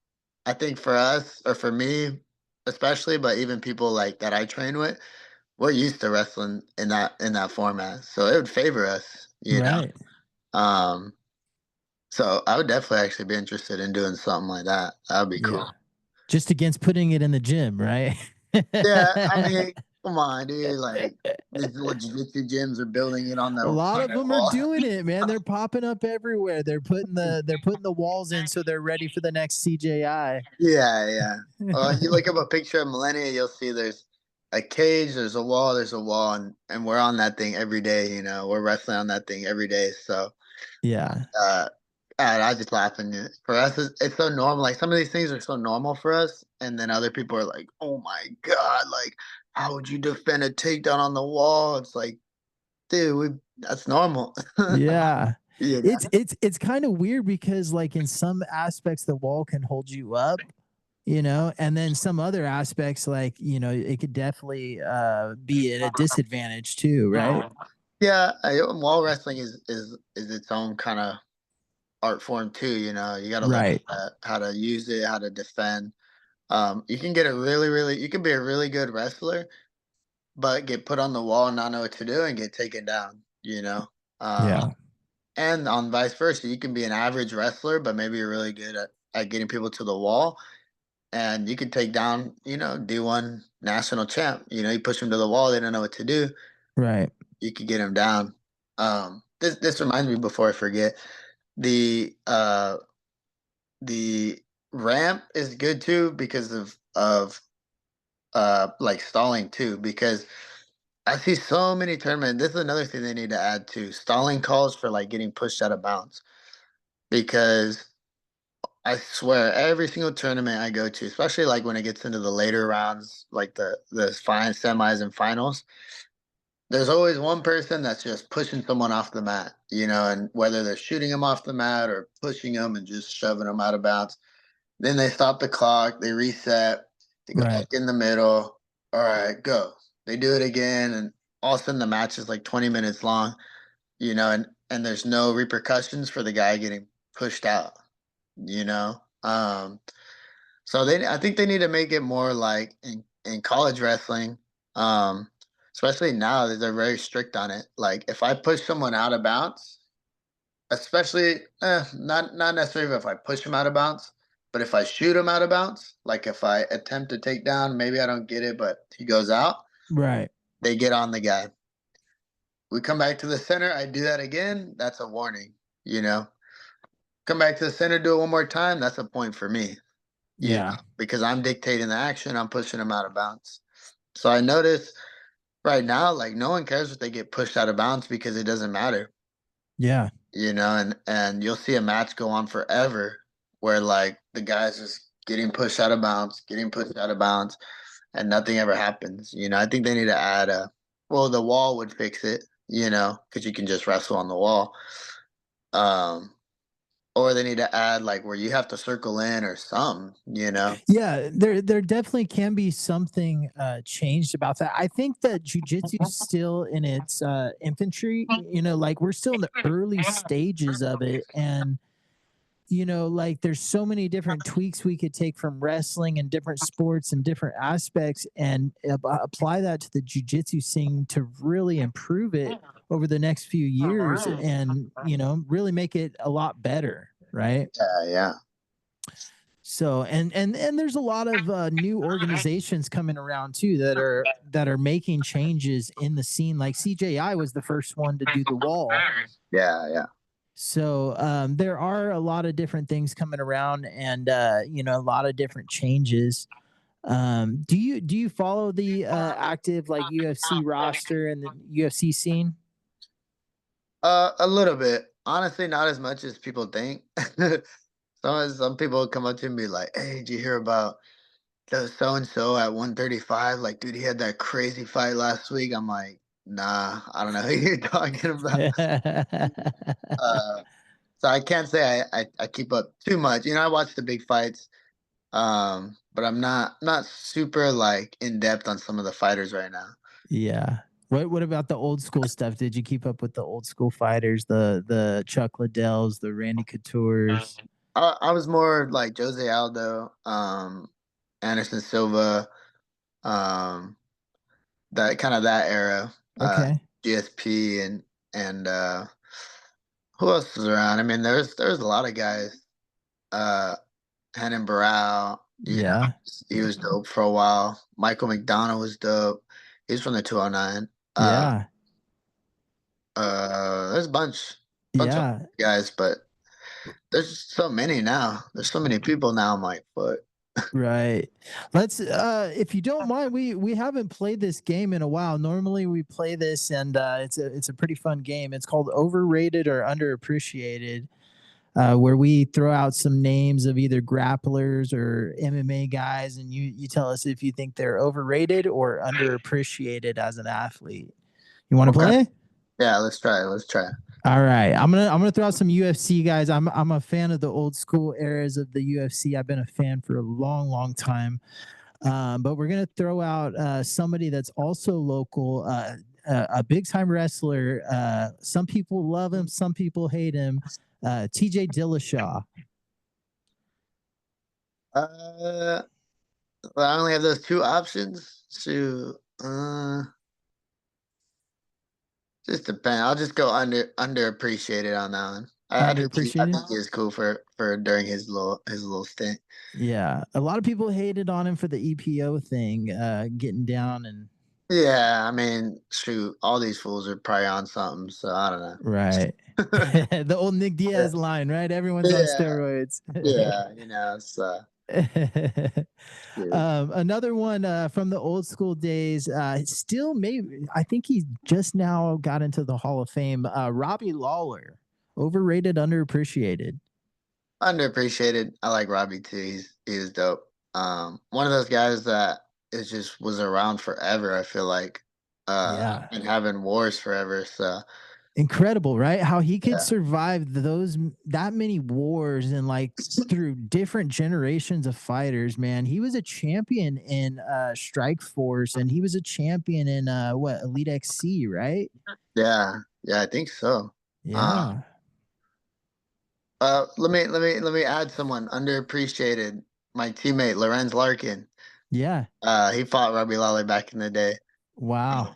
I think for us or for me especially, but even people like that I train with, we're used to wrestling in that format, so it would favor us, Right. Um, so I would definitely actually be interested in doing something like that. That would be cool. Just against putting it in the gym, right? Yeah, I mean, come on, dude. Like these little jiu-jitsu gyms are building it on A lot of the them are wall. doing it, man. They're popping up everywhere. They're putting the walls in so they're ready for the next CJI. Yeah, yeah. You look up a picture of Mellennia, you'll see there's a cage, there's a wall, and we're on that thing every day. You know, we're wrestling on that thing every day. So, Yeah. uh, I just laughing. For us, it's so normal. Like some of these things are so normal for us, and then other people are like, "Oh my god! Like, how would you defend a takedown on the wall?" It's like, dude, that's normal. Yeah. You know? It's kind of weird because like in some aspects the wall can hold you up, and then some other aspects like, it could definitely be at a disadvantage too, right? Yeah, wall wrestling is its own kind of art form too. You know, you got to learn Right. how to use it, how to defend. You can get you can be a really good wrestler, but get put on the wall and not know what to do and get taken down. You know, um, Yeah. and on vice versa, you can be an average wrestler, but maybe you're really good at getting people to the wall, and you can take down, D1 national champ. You know, you push them to the wall, they don't know what to do. Right. You could get them down. This reminds me before I forget the the ramp is good too because of like stalling too, because I see so many tournaments. This is another thing they need to add to stalling calls for like getting pushed out of bounds, because I swear every single tournament I go to, especially like when it gets into the later rounds, like the fine semis and finals, there's always one person that's just pushing someone off the mat, and whether they're shooting them off the mat or pushing them and just shoving them out of bounds. Then they stop the clock, they reset, they go Right. back in the middle. All right, go. They do it again, and all of a sudden the match is like 20 minutes long, and there's no repercussions for the guy getting pushed out, you know. So I think they need to make it more like in college wrestling, um, especially now that they're very strict on it. Like if I push someone out of bounds, especially not necessarily if I push him out of bounds, but if I shoot him out of bounds, like if I attempt to take down, maybe I don't get it, but he goes out, Right. they get on the guy. We come back to the center, I do that again, that's a warning, you know. Come back to the center, do it one more time, that's a point for me, Yeah. because I'm dictating the action, I'm pushing him out of bounds. So I notice right now, like no one cares if they get pushed out of bounds because it doesn't matter. Yeah. And you'll see a match go on forever where like the guys just getting pushed out of bounds, getting pushed out of bounds, and nothing ever happens. I think they need to add the wall would fix it, because you can just wrestle on the wall. Um, or they need to add like where you have to circle in or something. Yeah, there definitely can be something changed about that. I think that jujitsu is still in its infantry. Like we're still in the early stages of it, and like there's so many different tweaks we could take from wrestling and different sports and different aspects, and apply that to the jujitsu scene to really improve it over the next few years, and really make it a lot better, right? Yeah, yeah. So and there's a lot of new organizations coming around too that are making changes in the scene. Like CJI was the first one to do the wall. Yeah, yeah. So there are a lot of different things coming around, and a lot of different changes. Do you follow the active like UFC roster and the UFC scene? A little bit. Honestly, not as much as people think. Some people come up to me and be like, "Hey, did you hear about the so and so at 135? Like, dude, he had that crazy fight last week." I'm like, "Nah, I don't know who you're talking about." Uh, so I can't say I keep up too much. I watch the big fights, but I'm not super like in depth on some of the fighters right now. Yeah. What about the old school stuff? Did you keep up with the old school fighters, the Chuck Liddells, the Randy Couture's? I was more like Jose Aldo, Anderson Silva, um, that era, Okay. GSP and who else was around? I mean, there's a lot of guys. Uh, Henan Barrow. Yeah. He was dope for a while. Michael McDonald was dope. He's from the 209. Yeah. There's a bunch of Yeah. guys, but there's so many now. There's so many people now. I'm like, what? Right. Let's if you don't mind, we haven't played this game in a while. Normally we play this and it's a pretty fun game. It's called Overrated or Underappreciated. Where we throw out some names of either grapplers or MMA guys, and you tell us if you think they're overrated or underappreciated as an athlete. You want to Okay. play? Yeah, let's try it. Let's try it. All right, I'm gonna throw out some UFC guys. I'm a fan of the old school eras of the UFC. I've been a fan for a long time. But we're gonna throw out somebody that's also local, a big time wrestler. Some people love him, some people hate him. TJ Dillashaw. Well, I only have those two options. Just depend. I'll just go underappreciated on that one. I think I Underappreciated. think he was cool for during his little stint. Yeah, a lot of people hated on him for the EPO thing, getting down and Yeah, I mean, shoot, all these fools are probably on something, so I don't know. right. The old Nick Diaz line, right? Everyone's on steroids. Yeah, Another one from the old school days. Still, maybe I think he just now got into the Hall of Fame. Robbie Lawler, overrated, underappreciated. Underappreciated. I like Robbie too. He was dope. One of those guys that is just was around forever. I feel like, Yeah, and having wars forever. So incredible, right? How he could yeah, survive that many wars and like through different generations of fighters, man. He was a champion in Strike Force and he was a champion in what, Elite XC, right? yeah, I think so. Yeah. Let me add someone underappreciated. My teammate Lorenz Larkin. Yeah. He fought Robbie Lawler back in the day. Wow.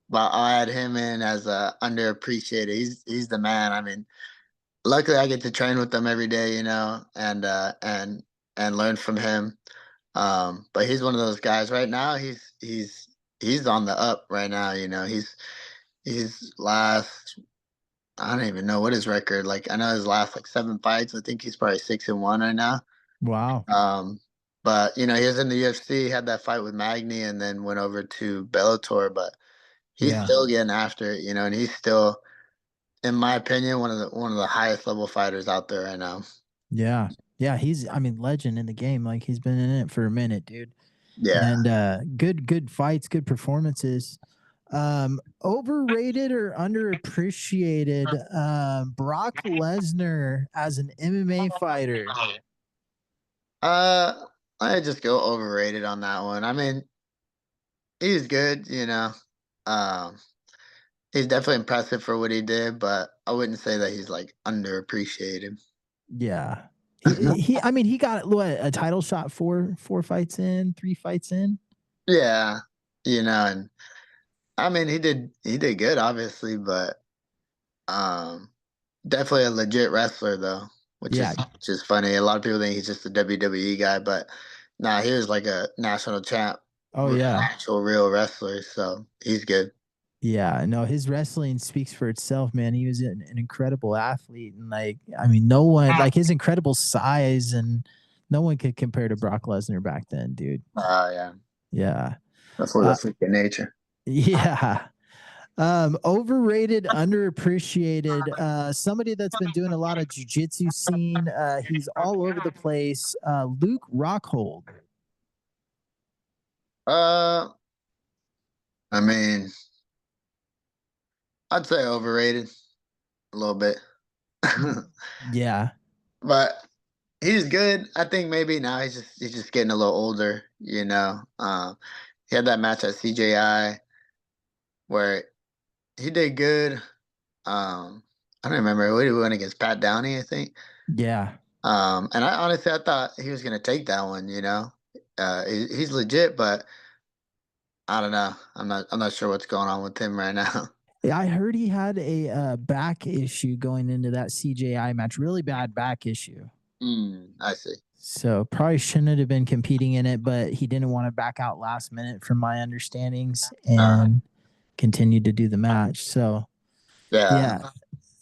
But I'll add him in as a underappreciated. He's the man. I mean, luckily I get to train with him every day, and learn from him. But he's one of those guys right now. He's on the up right now. He's last. I don't even know what his record. Like I know his last like 7 fights. I think he's probably 6-1 right now. Wow. But he was in the UFC, had that fight with Magny, and then went over to Bellator. But he's still getting after it, and he's still, in my opinion, one of the highest level fighters out there right now. Yeah. Yeah. He's, I mean, legend in the game. Like he's been in it for a minute, dude. Yeah. And good fights, good performances. Overrated or underappreciated, Brock Lesnar as an MMA fighter. I just go overrated on that one. I mean, he's good, he's definitely impressive for what he did, but I wouldn't say that he's like underappreciated. Yeah. I mean, he got what, a title shot, four fights in, 3 fights in. Yeah, and I mean he did good, obviously, but definitely a legit wrestler though, which is just funny. A lot of people think he's just a WWE guy, but nah, he was like a national champ. Oh yeah, actual real wrestler, so he's good. Yeah, no, his wrestling speaks for itself, man. He was an incredible athlete, and like, I mean, no one like his incredible size, and no one could compare to Brock Lesnar back then, dude. Yeah, Yeah, that's for the freaking nature. Yeah. Overrated, underappreciated. Somebody that's been doing a lot of jiu-jitsu scene. He's all over the place. Luke Rockhold. I mean, I'd say overrated a little bit. Yeah. But he's good. I think maybe now he's just getting a little older, He had that match at CJI where he did good. I don't remember who he went against, Pat Downey, I think. Yeah. And I thought he was gonna take that one, he's legit, but I don't know. I'm not sure what's going on with him right now. I heard he had a back issue going into that CJI match, really bad back issue. I see. So probably shouldn't have been competing in it, but he didn't want to back out last minute from my understandings and continued to do the match. So yeah,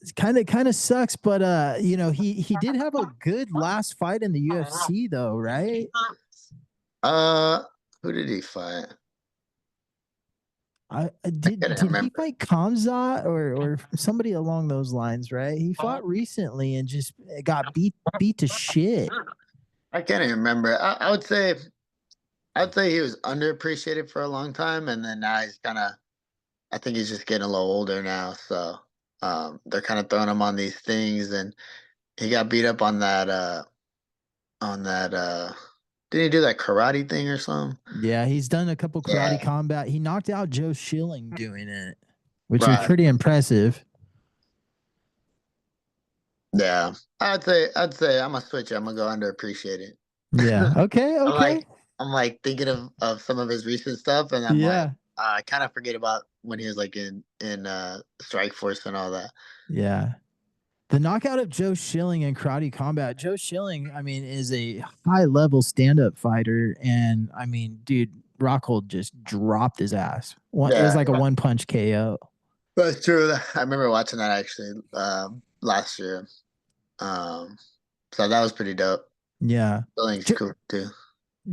it's kind of sucks, but you know, he did have a good last fight in the UFC though, right? Who did he fight? Did he fight Kamzat or somebody along those lines, right? He fought recently and just got beat to shit. I can't even remember. I would say he was underappreciated for a long time, and then now he's kind of. I think he's just getting a little older now, so they're kind of throwing him on these things, and he got beat up on that. Didn't he do that karate thing or something? Yeah, he's done a couple karate combat. He knocked out Joe Schilling doing it, which Right. was pretty impressive. Yeah, I'd say I'm gonna switch it. I'm gonna go underappreciated. Yeah. Okay. Okay. I'm like thinking of some of his recent stuff, and I'm like, I kind of forget about when he was like in Strike Force and all that. Yeah. The knockout of Joe Schilling in karate combat. Joe Schilling, I mean, is a high level stand up fighter, and I mean, dude, Rockhold just dropped his ass. It was like a one punch KO. That's true. I remember watching that actually last year. So that was pretty dope. Yeah. Schilling's cool too.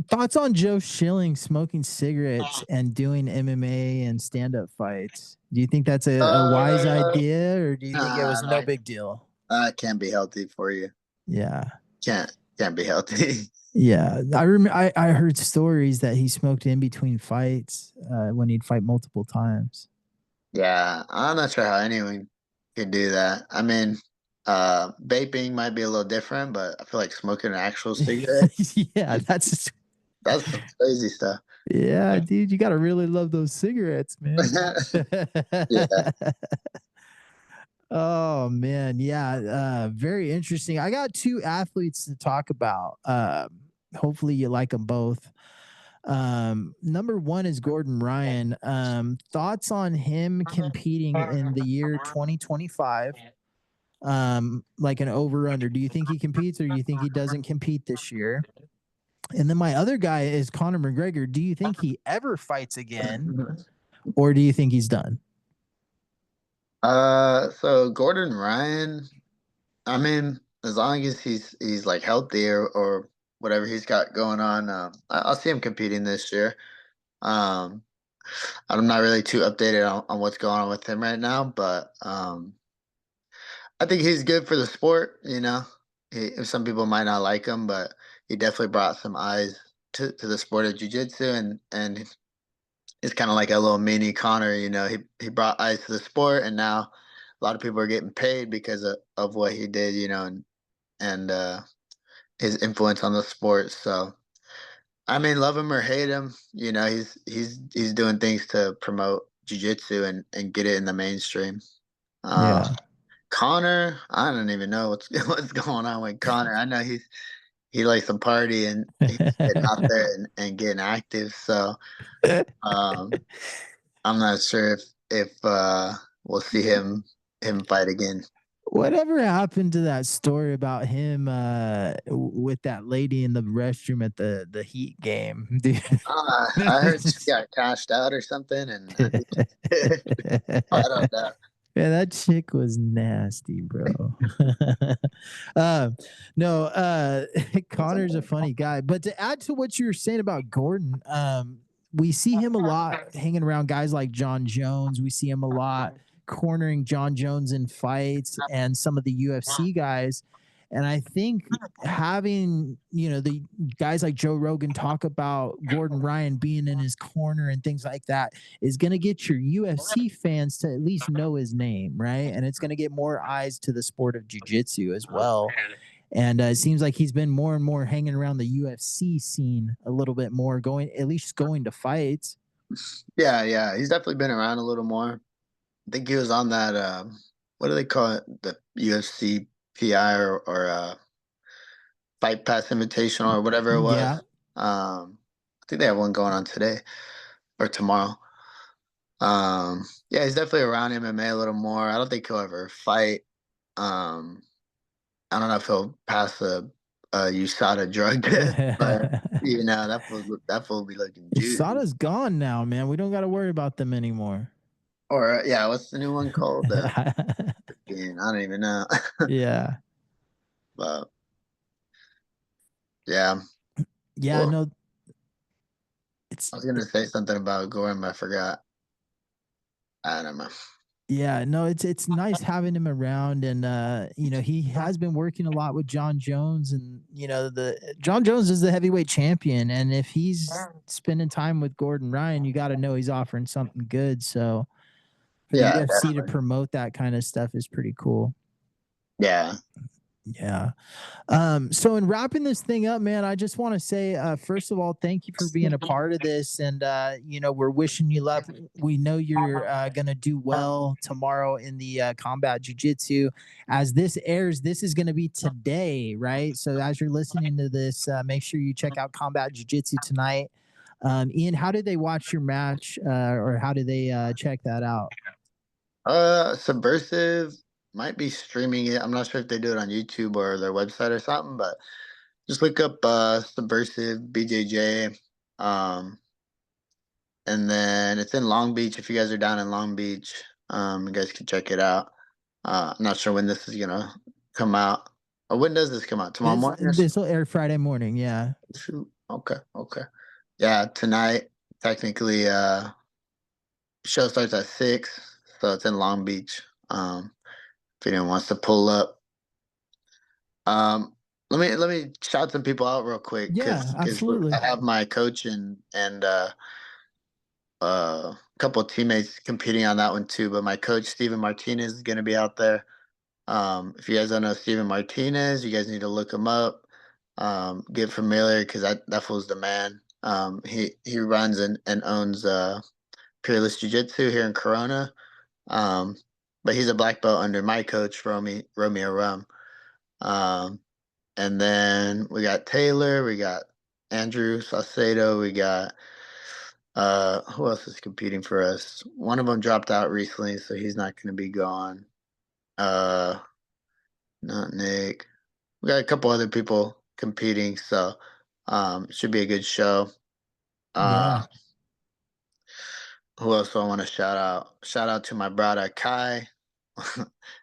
Thoughts on Joe Schilling smoking cigarettes and doing MMA and stand up fights? Do you think that's a wise idea, or do you think it was no big deal? It can't be healthy for you. Yeah. Can't be healthy. Yeah. I remember I heard stories that he smoked in between fights when he'd fight multiple times. Yeah. I'm not sure how anyone could do that. I mean, vaping might be a little different, but I feel like smoking an actual cigarette. Yeah, that's some crazy stuff. Yeah, dude, you gotta really love those cigarettes, man. Yeah. Oh man, yeah, very interesting. I got two athletes to talk about. Hopefully you like them both. Number one is Gordon Ryan. Thoughts on him competing in the year 2025? Like an over under. Do you think he competes, or do you think he doesn't compete this year? And then my other guy is Conor McGregor. Do you think he ever fights again, or do you think he's done? So Gordon Ryan, I mean, as long as he's like healthy or whatever he's got going on, I'll see him competing this year. Um, I'm not really too updated on what's going on with him right now, but I think he's good for the sport. You know, some people might not like him, but he definitely brought some eyes to the sport of jiu-jitsu, and it's kind of like a little mini Connor. You know, he brought eyes to the sport, and now a lot of people are getting paid because of what he did. You know, and his influence on the sport. So, I mean, love him or hate him, you know, he's doing things to promote jiu-jitsu and get it in the mainstream. Yeah. Connor, I don't even know what's going on with Connor. I know he likes to party and he's getting out there and getting active. So um, I'm not sure if we'll see him fight again. Whatever happened to that story about him with that lady in the restroom at the Heat game? Dude. I heard she got cashed out or something, and I don't know. Yeah, that chick was nasty, bro. No, Connor's a funny guy. But to add to what you were saying about Gordon, we see him a lot hanging around guys like John Jones. We see him a lot cornering John Jones in fights and some of the UFC guys. And I think having, you know, the guys like Joe Rogan talk about Gordon Ryan being in his corner and things like that is going to get your UFC fans to at least know his name, right? And it's going to get more eyes to the sport of jiu-jitsu as well. And it seems like he's been more and more hanging around the UFC scene a little bit more, at least going to fights. Yeah. He's definitely been around a little more. I think he was on that what do they call it? The UFC PI or Fight Pass Invitational or whatever it was. Yeah. I think they have one going on today or tomorrow. Yeah, he's definitely around MMA a little more. I don't think he'll ever fight. I don't know if he'll pass USADA drug test, but you know that fool be looking juicy. USADA's gone now, man. We don't got to worry about them anymore. Or yeah, what's the new one called? I don't even know. Yeah. But yeah. Yeah, Well, no. I was gonna say something about Gorham, but I forgot. I don't know. Yeah, no, it's nice having him around, and you know, he has been working a lot with John Jones, and you know, the John Jones is the heavyweight champion, and if he's spending time with Gordon Ryan, you got to know he's offering something good. So for the UFC definitely. to promote that kind of stuff is pretty cool. Yeah. Yeah. So in wrapping this thing up, man, I just want to say, first of all, thank you for being a part of this. And, you know, we're wishing you luck. We know you're going to do well tomorrow in the Combat Jiu-Jitsu. As this airs, this is going to be today, right? So as you're listening to this, make sure you check out Combat Jiu-Jitsu tonight. Ian, how did they watch your match or how do they check that out? Subversiv might be streaming it. I'm not sure if they do it on YouTube or their website or something, but just look up Subversiv BJJ. And then it's in Long Beach. If you guys are down in Long Beach, you guys can check it out. I'm not sure when this is gonna come out. Or when does this come out? Tomorrow morning? This will air Friday morning. Yeah. Shoot. Okay. Yeah, tonight technically show starts at 6, so it's in Long Beach. If anyone wants to pull up. Let me shout some people out real quick. Yeah, absolutely. I have my coach and a couple of teammates competing on that one too. But my coach Steven Martinez is going to be out there. If you guys don't know Steven Martinez, you guys need to look him up. Get familiar because that fool's the man. He runs and owns Peerless Jiu-Jitsu here in Corona. But he's a black belt under my coach Romeo Rum. And then we got Taylor, we got Andrew Saucedo, we got who else is competing for us? One of them dropped out recently, so he's not going to be gone. Not Nick. We got a couple other people competing, so should be a good show. Yeah. Who else do I want to shout out? Shout out to my brother Kai,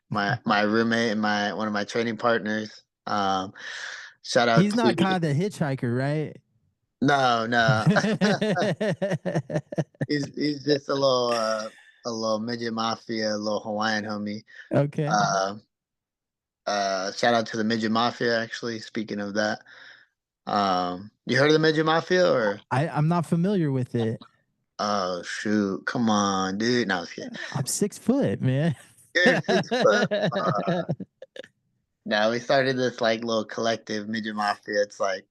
my roommate and one of my training partners. Shout out. He's not kind of the hitchhiker, right? No. he's just a little midget mafia, a little Hawaiian homie. Okay. Shout out to the midget mafia. Actually, speaking of that, you heard of the midget mafia or? I'm not familiar with it. Oh shoot! Come on, dude. No, I was kidding. I'm 6 foot, man. You're 6 foot. No, we started this like little collective midget mafia. It's like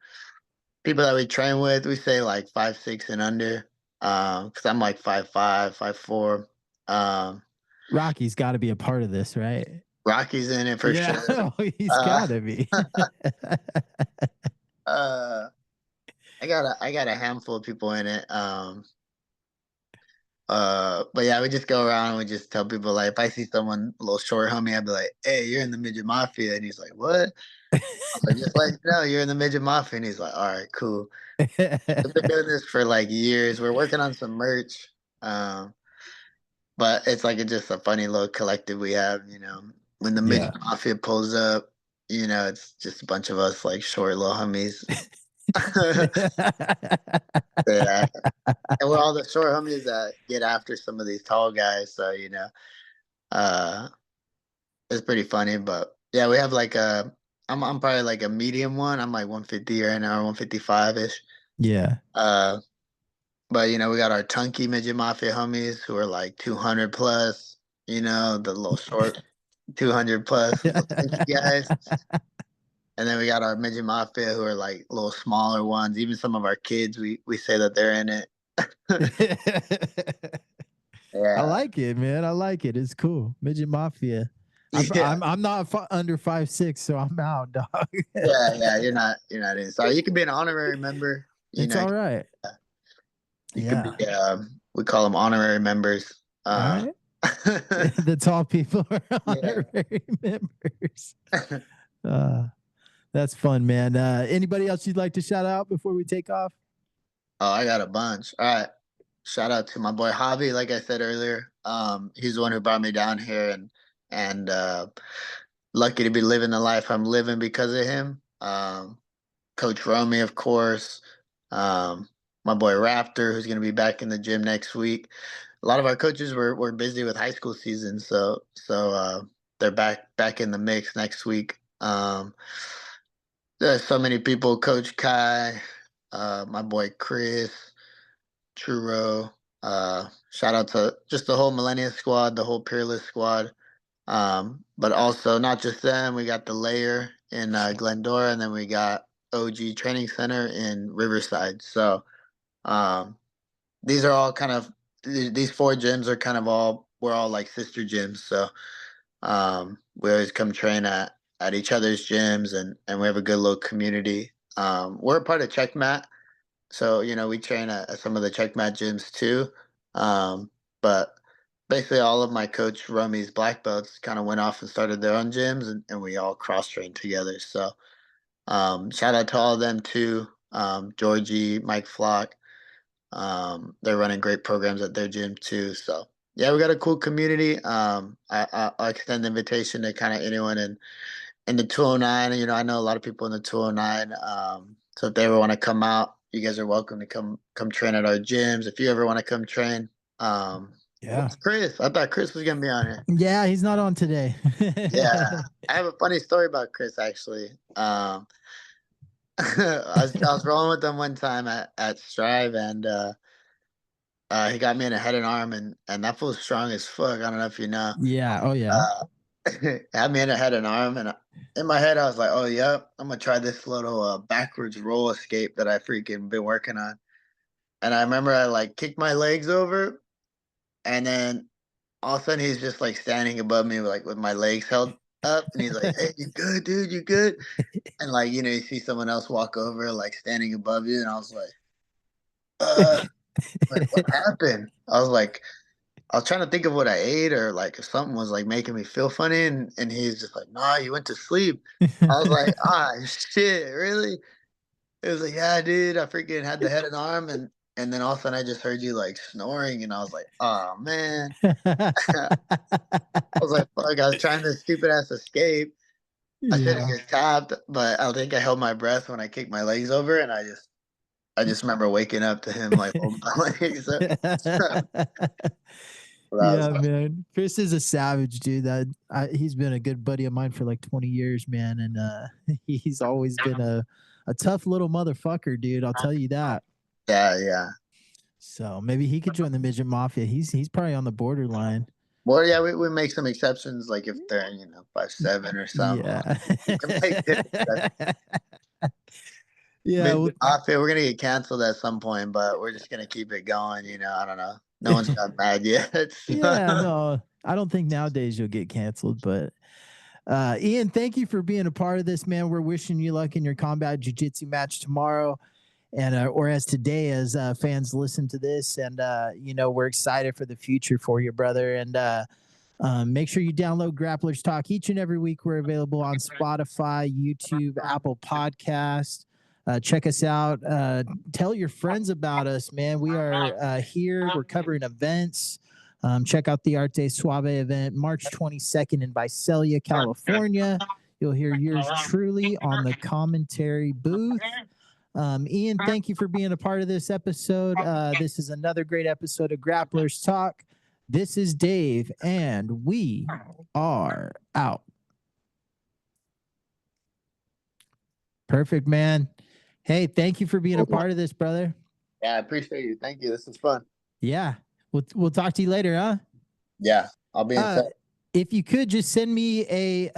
people that we train with. We say like 5'6" and under. Because I'm like 5'5", 5'4". Rocky's got to be a part of this, right? Rocky's in it for sure. Oh, he's got to be. I got a handful of people in it. But yeah, we just go around and we just tell people like if I see someone a little short homie, I'd be like, "Hey, you're in the midget mafia," and he's like, "What?" I'm like, just like no, you're in the midget mafia, and he's like, "All right, cool." We've been doing this for like years. We're working on some merch, but it's like it's just a funny little collective we have. You know, when the midget mafia pulls up, you know, it's just a bunch of us like short little homies. Yeah. And we're all the short homies that get after some of these tall guys. So, you know, it's pretty funny. But yeah, we have like I'm probably like a medium one. I'm like 150 right now, 155-ish. Yeah. But you know, we got our Tunky Midget Mafia homies who are like 200 plus, you know, the little short 200 plus Tunky guys. And then we got our Midget Mafia who are like little smaller ones. Even some of our kids, we say that they're in it. Yeah. I like it, man. I like it. It's cool. Midget Mafia. I'm not under 5'6", so I'm out, dog. Yeah. You're not in. So you can be an honorary member. It's all right. You could be. We call them honorary members. Right. The tall people are honorary members. That's fun, man. Anybody else you'd like to shout out before we take off? Oh, I got a bunch. All right. Shout out to my boy Javi, like I said earlier. He's the one who brought me down here, and lucky to be living the life I'm living because of him. Coach Romy, of course. My boy Raptor, who's going to be back in the gym next week. A lot of our coaches were busy with high school season, so they're back in the mix next week. There's so many people. Coach Kai, my boy Chris, Truro. Shout out to just the whole Mellennia squad, the whole Peerless squad. But also not just them. We got the Layer in Glendora, and then we got OG Training Center in Riverside. So these are all kind of these 4 gyms are kind of we're all like sister gyms. So we always come train at each other's gyms, and we have a good little community. We're a part of Checkmat, so we train at some of the Checkmat gyms too. But basically, all of my coach Romy's black belts kind of went off and started their own gyms, and we all cross trained together. So shout out to all of them too. Georgie, Mike Flock. They're running great programs at their gym too. So yeah, we got a cool community. I'll extend the invitation to kind of anyone in the 209. I know a lot of people in the 209. So if they ever want to come out, you guys are welcome to come train at our gyms. If you ever want to come train, Yeah. Chris. I thought Chris was gonna be on here. Yeah, he's not on today. Yeah, I have a funny story about Chris actually. I was rolling with him one time at Strive, and he got me in a head and arm, and that fool's strong as fuck. I don't know if you know. Yeah. Oh yeah. Had me in a head and arm, and in my head I was like, "Oh yep, I'm gonna try this little backwards roll escape that I freaking been working on." And I remember I like kicked my legs over, and then all of a sudden he's just like standing above me, like with my legs held up, and he's like, "Hey, you good, dude? You good?" And like you see someone else walk over, like standing above you, and I was like, what happened? I was trying to think of what I ate, or like if something was like making me feel funny, and he's just like, "Nah, you went to sleep." I was like, "Ah, shit, really?" It was like, "Yeah, dude, I freaking had the head and arm, and then all of a sudden I just heard you like snoring, and I was like, oh man." I was like, "Fuck!" I was trying this stupid ass escape. I should have just tapped, but I think I held my breath when I kicked my legs over, and I just remember waking up to him like holding my legs. Yeah, man. Chris is a savage, dude. He's been a good buddy of mine for like 20 years, man, and he's always been a tough little motherfucker, dude. I'll tell you that. Yeah. So maybe he could join the midget mafia. He's probably on the borderline. Well, yeah, we make some exceptions, like if they're 5'7" or something. Yeah. Yeah, we're gonna get canceled at some point, but we're just gonna keep it going. I don't know. No one's got mad yet. Yeah, no, I don't think nowadays you'll get canceled. But Ian, thank you for being a part of this, man. We're wishing you luck in your Combat Jiu-Jitsu match tomorrow, and or as today, as fans listen to this, and we're excited for the future for you, brother. And make sure you download Grapplers Talk each and every week. We're available on Spotify, YouTube, Apple Podcast. Check us out. Tell your friends about us, man. We are here. We're covering events. Check out the Arte Suave event, March 22nd in Visalia, California. You'll hear yours truly on the commentary booth. Ian, thank you for being a part of this episode. This is another great episode of Grapplers Talk. This is Dave, and we are out. Perfect, man. Hey, thank you for being a part of this, brother. Yeah, I appreciate you. Thank you. This was fun. Yeah. We'll talk to you later, huh? Yeah, I'll be in touch. If you could just send me a